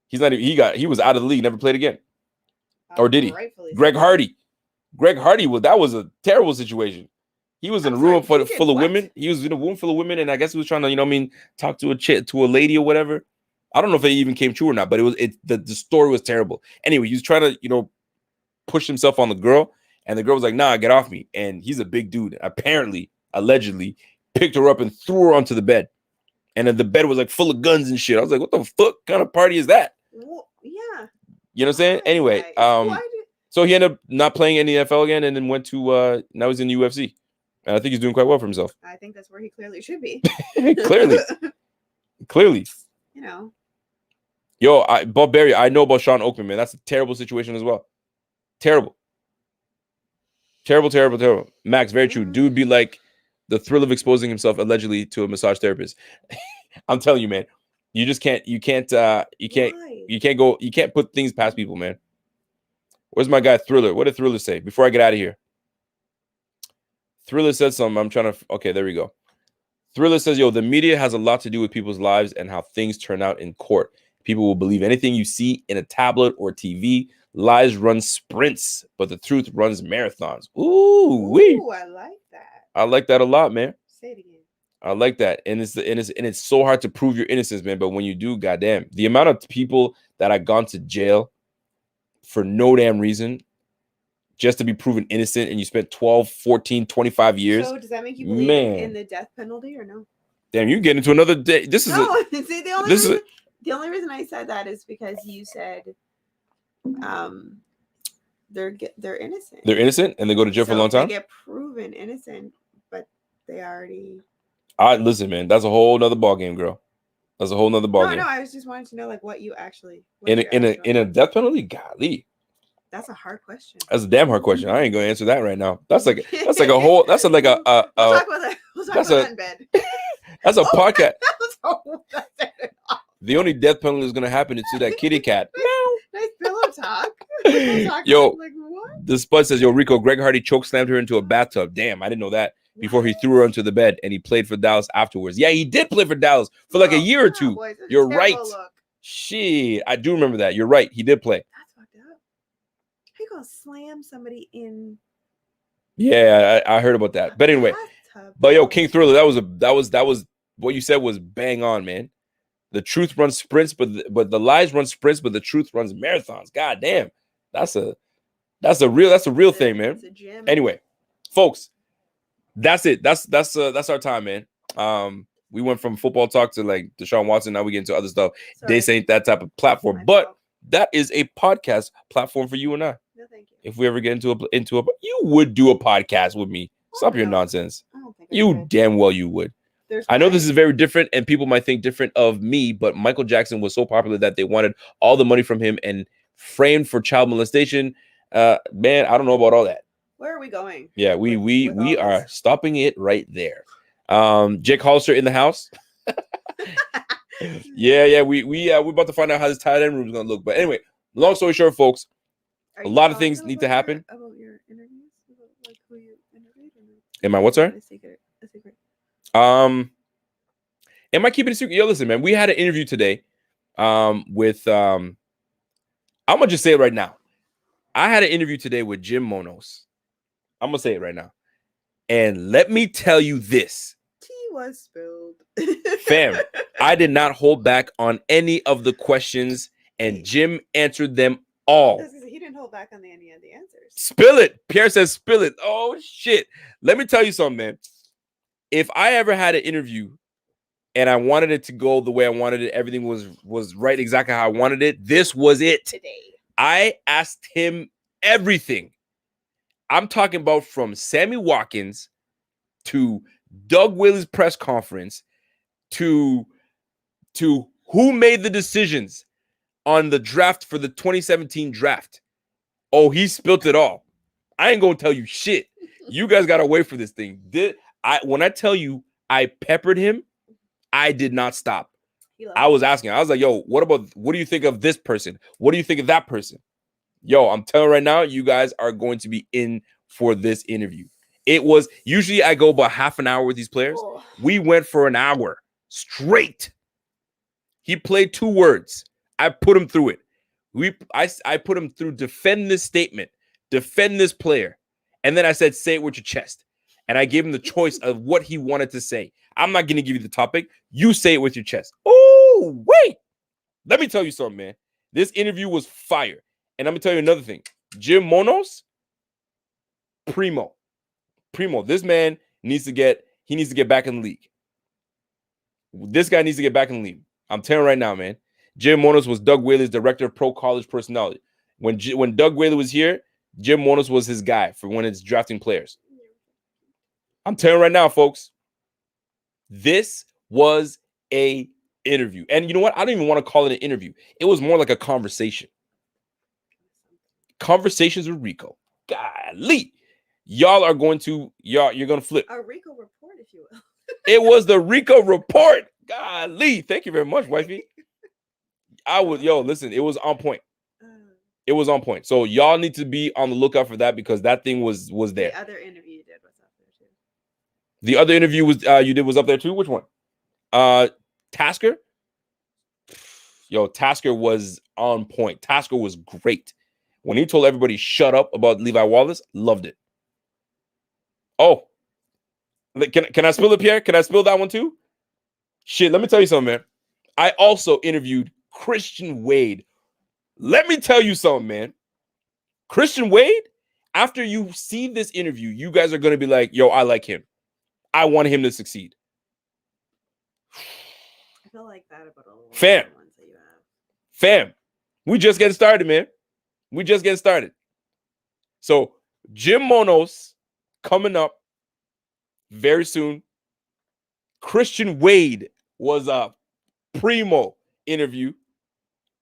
He's not even, he was out of the league, never played again. Or did he? Greg Hardy. That was a terrible situation. He was in a room full of women. He was in a room full of women, and I guess he was trying to, talk to a lady or whatever. I don't know if it even came true or not, but the story was terrible. Anyway, he was trying to, push himself on the girl, and the girl was like, "Nah, get off me." And he's a big dude. Apparently, allegedly, picked her up and threw her onto the bed. And then the bed was like full of guns and shit. I was like, what the fuck kind of party is that? Well, yeah. You know what I'm saying? Anyway, so he ended up not playing in the NFL again, and then went to now he's in the UFC. And I think he's doing quite well for himself. I think that's where he clearly should be. Clearly. Yo, Bob Berry, I know about Sean Oakman, man. That's a terrible situation as well. Terrible. Max, very true. Dude be like the thrill of exposing himself allegedly to a massage therapist. I'm telling you, man. You can't put things past people, man. Where's my guy Thriller? What did Thriller say before I get out of here? Thriller said something. Okay, there we go. Thriller says, "Yo, the media has a lot to do with people's lives and how things turn out in court. People will believe anything you see in a tablet or TV. Lies run sprints, but the truth runs marathons." Ooh, I like that. I like that a lot, man. Say it again. I like that, and it's so hard to prove your innocence, man. But when you do, goddamn, the amount of people that have gone to jail for no damn reason just to be proven innocent, and you spent 12, 14, 25 years. So does that make you believe in the death penalty or no? Damn, you get into another day. See, the only reason I said that is because you said they're innocent. They're innocent and they go to jail for a long time. They get proven innocent, but they already. Listen, man, that's a whole nother ball game, girl. That's a whole nother ball game. No, I was just wanting to know like what you actually in a death penalty. Golly, that's a hard question. That's a damn hard question. I ain't gonna answer that right now. That's like a whole. That's like a. We'll talk about that. We'll talk about that in bed. That's a podcast. The only death penalty is gonna happen is to that kitty cat. Nice pillow talk. Yo, like, what? The Spud says, "Yo, Rico, Greg Hardy chokeslammed her into a bathtub. Damn, I didn't know that." Before he threw her onto the bed, and he played for Dallas afterwards. Yeah, he did play for Dallas for like a year or two. Boys, you're right. Shit, I do remember that. You're right. He did play. That's fucked up. How you gonna slam somebody in? Yeah, I heard about that. But anyway, but yo, King Thriller, that was what you said was bang on, man. The truth runs sprints, but the lies run sprints, but the truth runs marathons. God damn, that's a real thing, man. Anyway, folks. That's it. That's our time, man. We went from football talk to like Deshaun Watson. Now we get into other stuff. This ain't that type of platform, but that is a podcast platform for you and I. No, thank you. If we ever get into a, you would do a podcast with me. Stop your nonsense. You damn well you would. I know this is very different, and people might think different of me, but Michael Jackson was so popular that they wanted all the money from him and framed for child molestation. Man, I don't know about all that. Where are we going? Yeah, we are stopping it right there. Jake Hollister in the house. yeah, we're about to find out how this tight end room is gonna look. But anyway, long story short, folks, a lot of things need to happen. About your interviews, about like who you interviewed. Am I what's that? A secret. Am I keeping it secret? Yo, listen, man, we had an interview today. With I'm gonna just say it right now. I had an interview today with Jim Monos. I'm gonna say it right now, and let me tell you this. Tea was spilled. Fam, I did not hold back on any of the questions, and Jim answered them all. He didn't hold back on any of the answers. Spill it. Pierre says spill it. Oh, shit. Let me tell you something, man. If I ever had an interview and I wanted it to go the way I wanted it, everything was right exactly how I wanted it, this was it. Today. I asked him everything. I'm talking about from Sammy Watkins to Doug Willis' press conference to who made the decisions on the draft for the 2017 draft. Oh, he spilled it all. I ain't gonna tell you shit. You guys gotta wait for this thing. When I tell you I peppered him, I did not stop. I was asking. I was like, yo, what do you think of this person? What do you think of that person? Yo, I'm telling you right now, you guys are going to be in for this interview. It was usually I go about half an hour with these players. Oh. We went for an hour straight. He played 2 words. I put him through it. I put him through defend this statement, defend this player. And then I said, say it with your chest. And I gave him the choice of what he wanted to say. I'm not going to give you the topic. You say it with your chest. Oh, wait. Let me tell you something, man. This interview was fire. And I'm going to tell you another thing. Jim Monos, primo. This man needs to get back in the league. This guy needs to get back in the league. I'm telling you right now, man. Jim Monos was Doug Whaley's director of pro college personality. When Doug Whaley was here, Jim Monos was his guy for when it's drafting players. I'm telling you right now, folks, this was a interview. And you know what? I don't even want to call it an interview. It was more like a conversation. Conversations with Rico. Golly. You're going to flip. A Rico report, if you will. It was the Rico report. Golly. Thank you very much, wifey. Listen, it was on point. It was on point. So y'all need to be on the lookout for that because that thing was there. The other interview you did was up there too. The other interview was up there too. Which one? Tasker. Yo, Tasker was on point. Tasker was great. When he told everybody shut up about Levi Wallace, loved it. Oh, can I spill it, Pierre? Can I spill that one too? Shit, let me tell you something, man. I also interviewed Christian Wade. Let me tell you something, man. Christian Wade, after you see this interview, you guys are going to be like, yo, I like him. I want him to succeed. I feel like that about all the Fam. ones that you have. Fam, we just getting started, man. We just getting started. So Jim Monos coming up very soon. Christian Wade was a primo interview.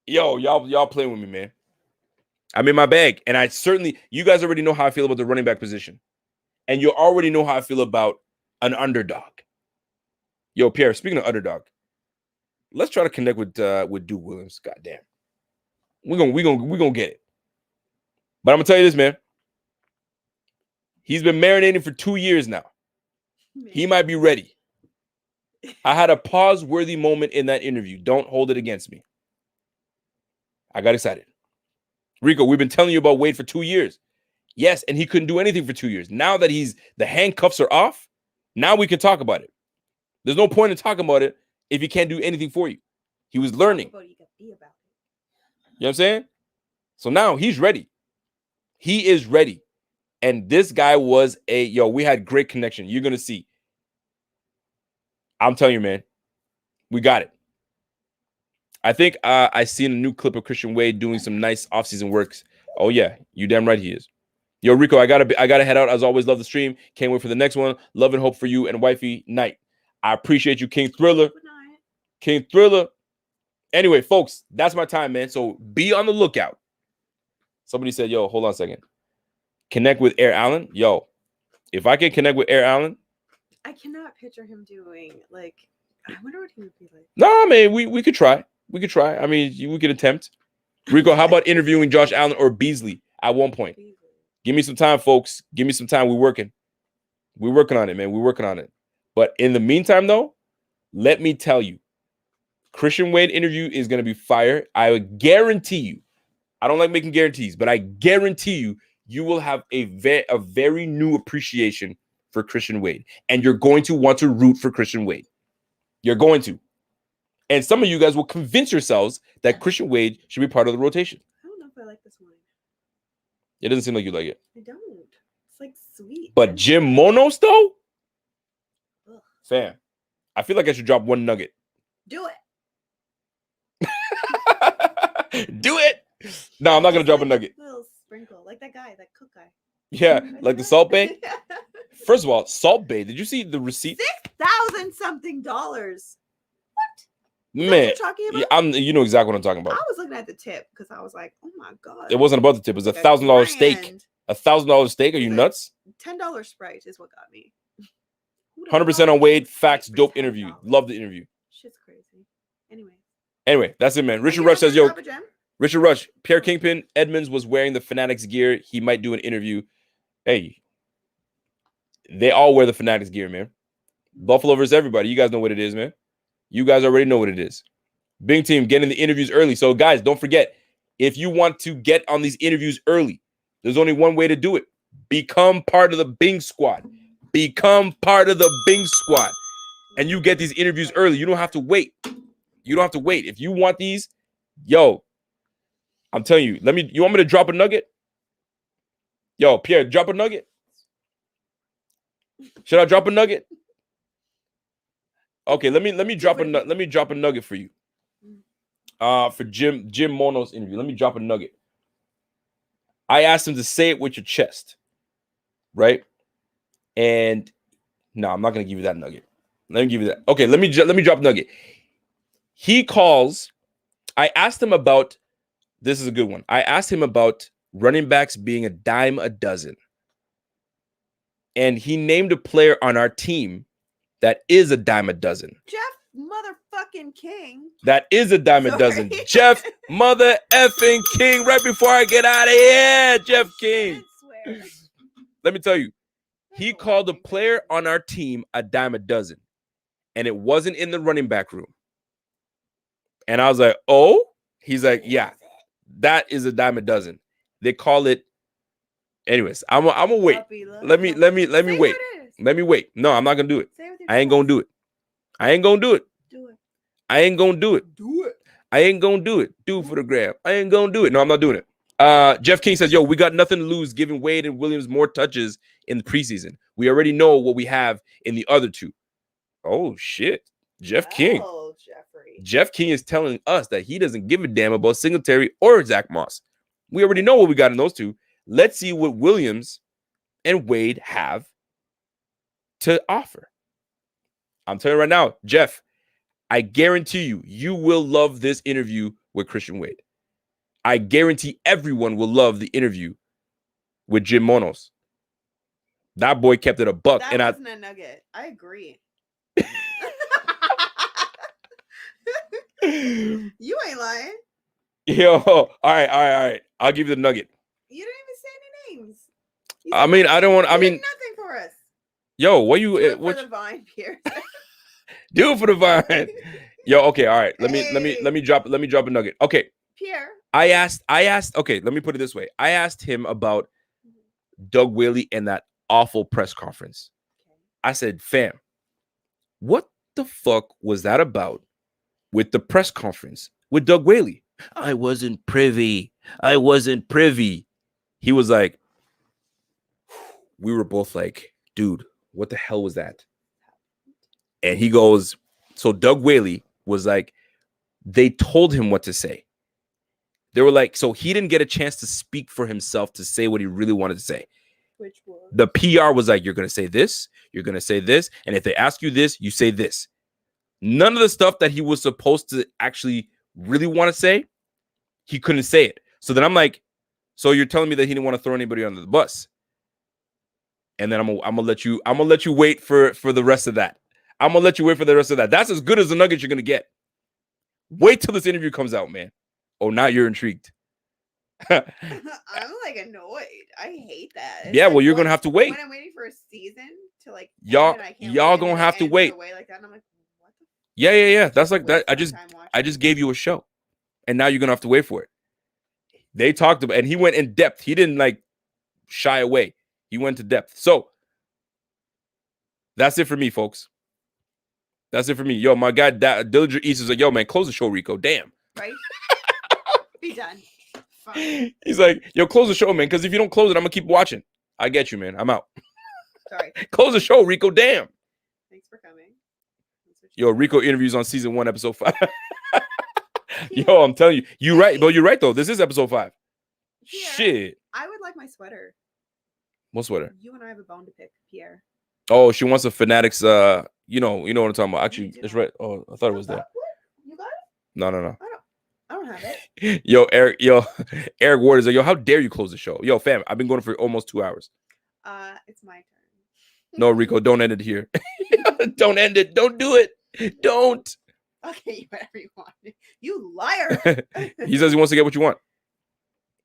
Yo, y'all playing with me, man. I'm in my bag. And you guys already know how I feel about the running back position. And you already know how I feel about an underdog. Yo, Pierre, speaking of underdog, let's try to connect with Duke Williams. God damn. We're gonna get it. But I'm gonna tell you this, man. He's been marinating for 2 years now. He might be ready. I had a pause-worthy moment in that interview. Don't hold it against me. I got excited. Rico, we've been telling you about Wade for 2 years. Yes, and he couldn't do anything for 2 years. Now that the handcuffs are off, now we can talk about it. There's no point in talking about it if he can't do anything for you. He was learning. You know what I'm saying? So now he's ready. He is ready. And this guy was we had great connection. You're going to see. I'm telling you, man, we got it. I think I seen a new clip of Christian Wade doing some nice offseason works. Oh, yeah, you damn right he is. Yo, Rico, I gotta head out. As always, love the stream. Can't wait for the next one. Love and hope for you and wifey. Night. I appreciate you, King Thriller. Good night. King Thriller. Anyway, folks, that's my time, man. So be on the lookout. Somebody said, yo, hold on a second. Connect with Air Allen. Yo, if I can connect with Air Allen. I cannot picture him doing, like, I wonder what he would be like. Nah, man, we could try. We could try. I mean, we could attempt. Rico, how about interviewing Josh Allen or Beasley at one point? Give me some time, folks. Give me some time. We're working. We're working on it, man. We're working on it. But in the meantime, though, let me tell you, Christian Wade interview is going to be fire. I guarantee you. I don't like making guarantees, but I guarantee you, you will have a very new appreciation for Christian Wade. And you're going to want to root for Christian Wade. You're going to. And some of you guys will convince yourselves that Christian Wade should be part of the rotation. I don't know if I like this one. It doesn't seem like you like it. I don't. It's like sweet. But Jim Monos, though? Ugh. Fam, I feel like I should drop one nugget. Do it. Do it. No, I'm not going to drop a nugget. Little sprinkle. Like that guy, that cook guy. Yeah, like the Salt Bay. First of all, Salt Bay. Did you see the receipt? $6,000 something. Is Man, that what you're talking about? you know exactly what I'm talking about. I was looking at the tip because I was like, oh my God. It wasn't about the tip. It was Like $1,000 steak. grand. $1,000 steak. Are you Like, nuts? $10 Sprite is what got me. 100% on Wade. Facts. For Dope $10? interview. Love the interview. Shit's crazy. Anyway, that's it, man. Richard You Rush guys says, yo, drop a gem? Richard Rush, Pierre Kingpin Edmonds was wearing the Fanatics gear. He might do an interview. Hey, they all wear the Fanatics gear, man. Buffalo versus everybody. You guys know what it is, man. You guys already know what it is. Bing team getting the interviews early. So, guys, don't forget, if you want to get on these interviews early, there's only one way to do it. Become part of the Bing squad. Become part of the Bing squad. And you get these interviews early. You don't have to wait. You don't have to wait. If you want these, yo, I'm telling you, you want me to drop a nugget? Yo, Pierre, drop a nugget. Should I drop a nugget? Okay, let me drop a nugget for you. For Jim Mono's interview. Let me drop a nugget. I asked him to say it with your chest. Right? And no, I'm not gonna give you that nugget. Let me give you that. Okay, let me drop a nugget. He calls. I asked him about. This is a good one. I asked him about running backs being a dime a dozen. And he named a player on our team that is a dime a dozen. Jeff motherfucking King. That is a dime a dozen. Jeff mother effing King. Right before I get out of here, Jeff King. I swear. Let me tell you, he called a player on our team a dime a dozen. And it wasn't in the running back room. And I was like, oh? He's like, yeah, that is a dime a dozen. They call it. Anyways, I'm gonna wait. Let me wait. Let me wait. No, I'm not gonna do it. I ain't gonna do it. I ain't gonna do it. Do it. I ain't gonna do it. Do it. I ain't gonna do it. Do it for the gram. I ain't gonna do it. No, I'm not doing it. Jeff King says, yo, we got nothing to lose giving Wade and Williams more touches in the preseason. We already know what we have in the other two. Oh, shit. Jeff King. Jeffrey. Jeff King is telling us that he doesn't give a damn about Singletary or Zach Moss. We already know what we got in those two. Let's see what Williams and Wade have to offer. I'm telling you right now, Jeff, I guarantee you will love this interview with Christian Wade. I guarantee everyone will love the interview with Jim Monos. That boy kept it a buck. That and wasn't a nugget. I agree. You ain't lying. Yo, all right. I'll give you the nugget. You didn't even say any names. I mean, I don't want. I mean, nothing for us. Yo, what you? Do it what? For the Vine, Pierce. Do it for the Vine. Yo, okay, all right. Let me drop a nugget. Okay, Pierre. I asked. Okay, let me put it this way. I asked him about Doug Whaley and that awful press conference. I said, fam, what the fuck was that about with the press conference with Doug Whaley? I wasn't privy. He was like, we were both like, dude, what the hell was that? And he goes, so Doug Whaley was like, they told him what to say. They were like, so he didn't get a chance to speak for himself to say what he really wanted to say. Which one? The PR was like, you're going to say this, you're going to say this, and if they ask you this, you say this. None of the stuff that he was supposed to actually really want to say, he couldn't say it. So then I'm like, so you're telling me that he didn't want to throw anybody under the bus? And then I'm gonna let you wait for the rest of that. I'm gonna let you wait for the rest of that. That's as good as the nuggets you're gonna get. Wait till this interview comes out, man. Oh, now you're intrigued. I'm like annoyed. I hate that. It's Yeah, like, well, you're gonna have to wait. When I'm waiting for a season to like Y'all end and I can't y'all wait, gonna and it have to ends wait. away like that, and I'm like, what the Yeah. That's like that. waste my time I watching. just gave you a show, and now you're gonna have to wait for it. They talked about, and he went in depth. He didn't like shy away. He went to depth. So that's it for me, folks. That's it for me. Yo, my guy Dillinger East is like, yo, man, close the show, Rico. Damn. Right? Be done. Fine. He's like, yo, close the show, man. Because if you don't close it, I'm gonna keep watching. I get you, man. I'm out. Sorry. Close the show, Rico. Damn. Thanks for coming. Yo, Rico interviews on season 1, episode 5. Yo, I'm telling you, you're right. But you're right though. This is episode 5. Pierre, Shit. I would like my sweater. What sweater? You and I have a bone to pick, Pierre. Oh, she wants a Fanatics. You know what I'm talking about. Actually, it's right. Oh, I thought it was there. You got it? No. I don't have it. Yo, Eric Ward is like, yo, how dare you close the show? Yo, fam, I've been going for almost 2 hours. It's my turn. No, Rico, don't end it here. Don't end it. Don't do it. Don't. Okay, whatever you want. You liar. He says he wants to get what you want.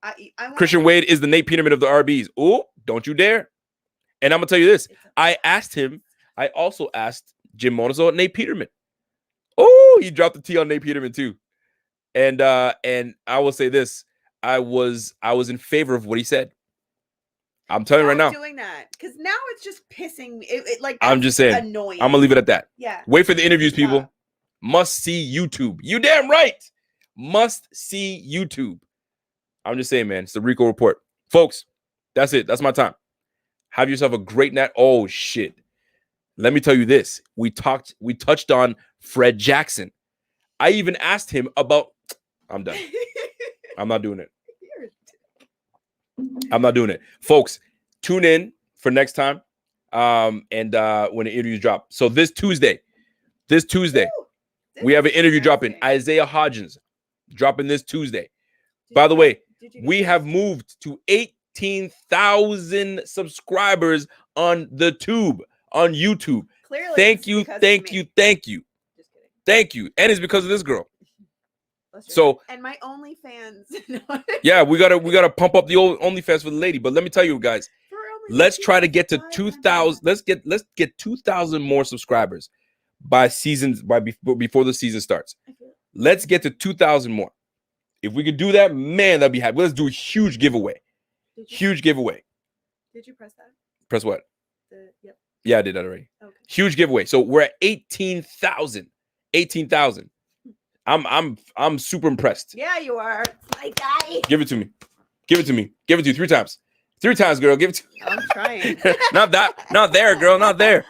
I want Christian Wade is the Nate Peterman of the RBs. Oh, don't you dare. And I'm going to tell you this. I also asked Jim Monaso about Nate Peterman. Oh, he dropped the T on Nate Peterman too. And I will say this. I was in favor of what he said. I'm telling you right now. doing that because now it's just pissing me. It like I'm just saying. annoying. I'm gonna leave it at that. Yeah. Wait for the interviews, people. Yeah. Must see YouTube. You damn right. Must see YouTube. I'm just saying, man. It's the Rico Report, folks. That's it. That's my time. Have yourself a great night. Oh shit. Let me tell you this. We touched on Fred Jackson. I even asked him about. I'm done. I'm not doing it. I'm not doing it. Folks, tune in for next time. And when the interviews drop. So this Tuesday, we have an interview dropping. Isaiah Hodgins dropping this Tuesday. By the way, we have moved to 18,000 subscribers on the tube, on YouTube. Clearly, Thank you. Just kidding. Thank you. And it's because of this girl. So and my OnlyFans. yeah, we gotta pump up the old OnlyFans for the lady. But let me tell you guys, let's try to get to 2,000. Let's get 2,000 more subscribers before the season starts. Let's get to 2,000 more. If we could do that, man, that'd be happy. Let's do a huge giveaway. Huge giveaway. Did you press that? Press what? Yep. Yeah, I did that already. Okay. Huge giveaway. So we're at 18,000. 18,000. I'm super impressed. Yeah, you are. My guy. Give it to me. Give it to me. Give it to you 3 times. 3 times, girl. Give it to me. I'm trying. Not there, girl. Not there.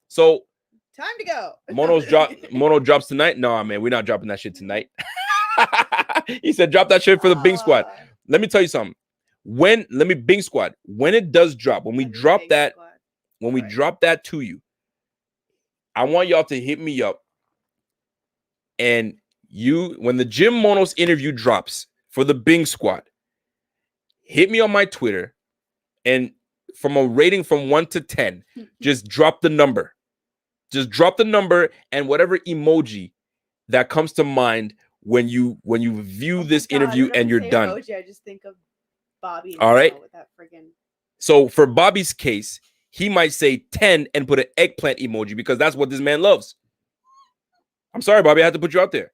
So time to go. Mono drops tonight. No, man, we're not dropping that shit tonight. He said drop that shit for the Bing Squad. Let me tell you something. Bing Squad, when it does drop, when we drop that to you, I want y'all to hit me up. And when the Jim Monos interview drops for the Bing Squad, hit me on my Twitter, and from a rating from 1 to 10, just drop the number. Just drop the number and whatever emoji that comes to mind when you view this interview and you're done. Emoji, I just think of Bobby. All right. With that friggin'... So for Bobby's case, he might say 10 and put an eggplant emoji because that's what this man loves. I'm sorry, Bobby. I had to put you out there.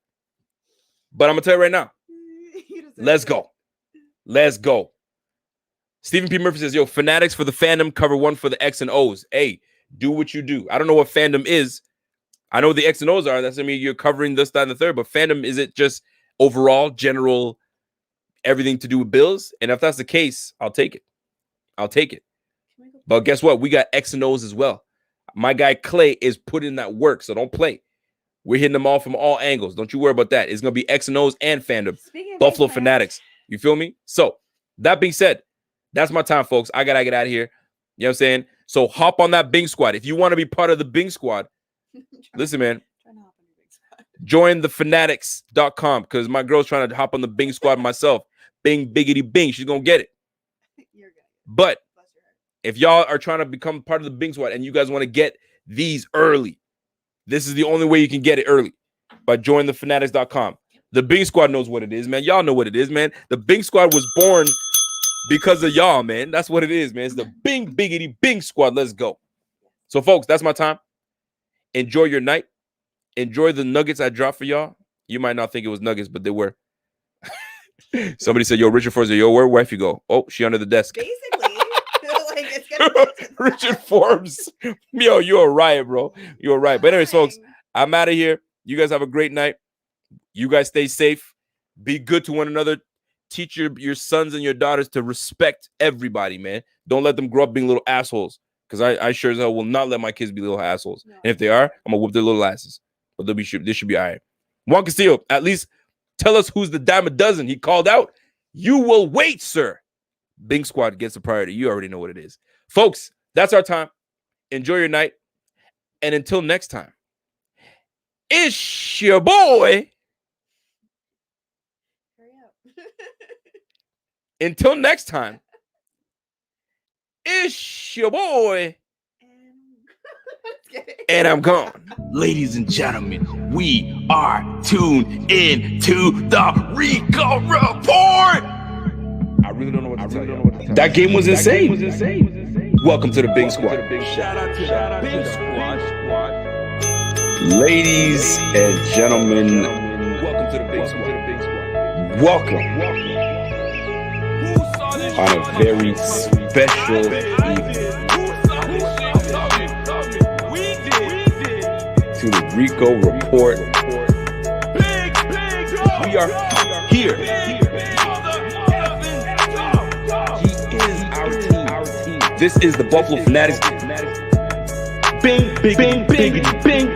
But I'm going to tell you right now. Let's go. Let's go. Stephen P. Murphy says, yo, Fanatics for the fandom, cover 1 for the X and O's. Hey, do what you do. I don't know what fandom is. I know what the X and O's are. That's, I mean, you're covering this, that, and the third. But fandom, is it just overall, general, everything to do with Bills? And if that's the case, I'll take it. I'll take it. But guess what? We got X and O's as well. My guy Clay is putting in that work, so don't play. We're hitting them all from all angles. Don't you worry about that. It's going to be X and O's and fandom. Buffalo Fanatics. You feel me? So, that being said, That's my time, folks. I gotta get out of here. You know what I'm saying? So hop on that Bing squad. If you want to be part of the Bing squad, listen, man. Join the Fanatics.com because my girl's trying to hop on the Bing squad myself. Bing, biggity, bing. She's going to get it. But if y'all are trying to become part of the Bing squad and you guys want to get these early, this is the only way you can get it early, by joining the Fanatics.com. The Bing squad knows what it is, man. Y'all know what it is, man. The Bing squad was born because of y'all, man. That's what it is, man. It's the Bing, biggity, Bing squad. Let's go. So, folks, that's my time. Enjoy your night. Enjoy the nuggets I dropped for y'all. You might not think it was nuggets, but they were. Somebody said, yo, Richard Forbes, yo, where wife you go? Oh, she under the desk. Basically, like, it's gonna Richard Forbes. Yo, you're a riot, bro. You're a riot. But anyways, folks, I'm out of here. You guys have a great night. You guys stay safe. Be good to one another. Teach your sons and your daughters to respect everybody, man. Don't let them grow up being little assholes. Because I sure as hell will not let my kids be little assholes. No. And if they are, I'm going to whoop their little asses. But this should be all right. Juan Castillo, at least tell us who's the dime a dozen. He called out. You will wait, sir. Bing squad gets the priority. You already know what it is. Folks, that's our time. Enjoy your night. And until next time, it's your boy. Hurry up. Until next time, it's your boy. And I'm gone. Ladies and gentlemen, we are tuned in to the Rico Report. I really don't know what to tell you. That game was insane. Welcome to the Bing Squad. Shout out to the Bing Squad. Ladies and gentlemen, Welcome to the Bing Squad. welcome on a very special evening to the Rico Report. We are here. He is our team. This is the Buffalo Fanatics. Bing, bing, bing, bing, bing.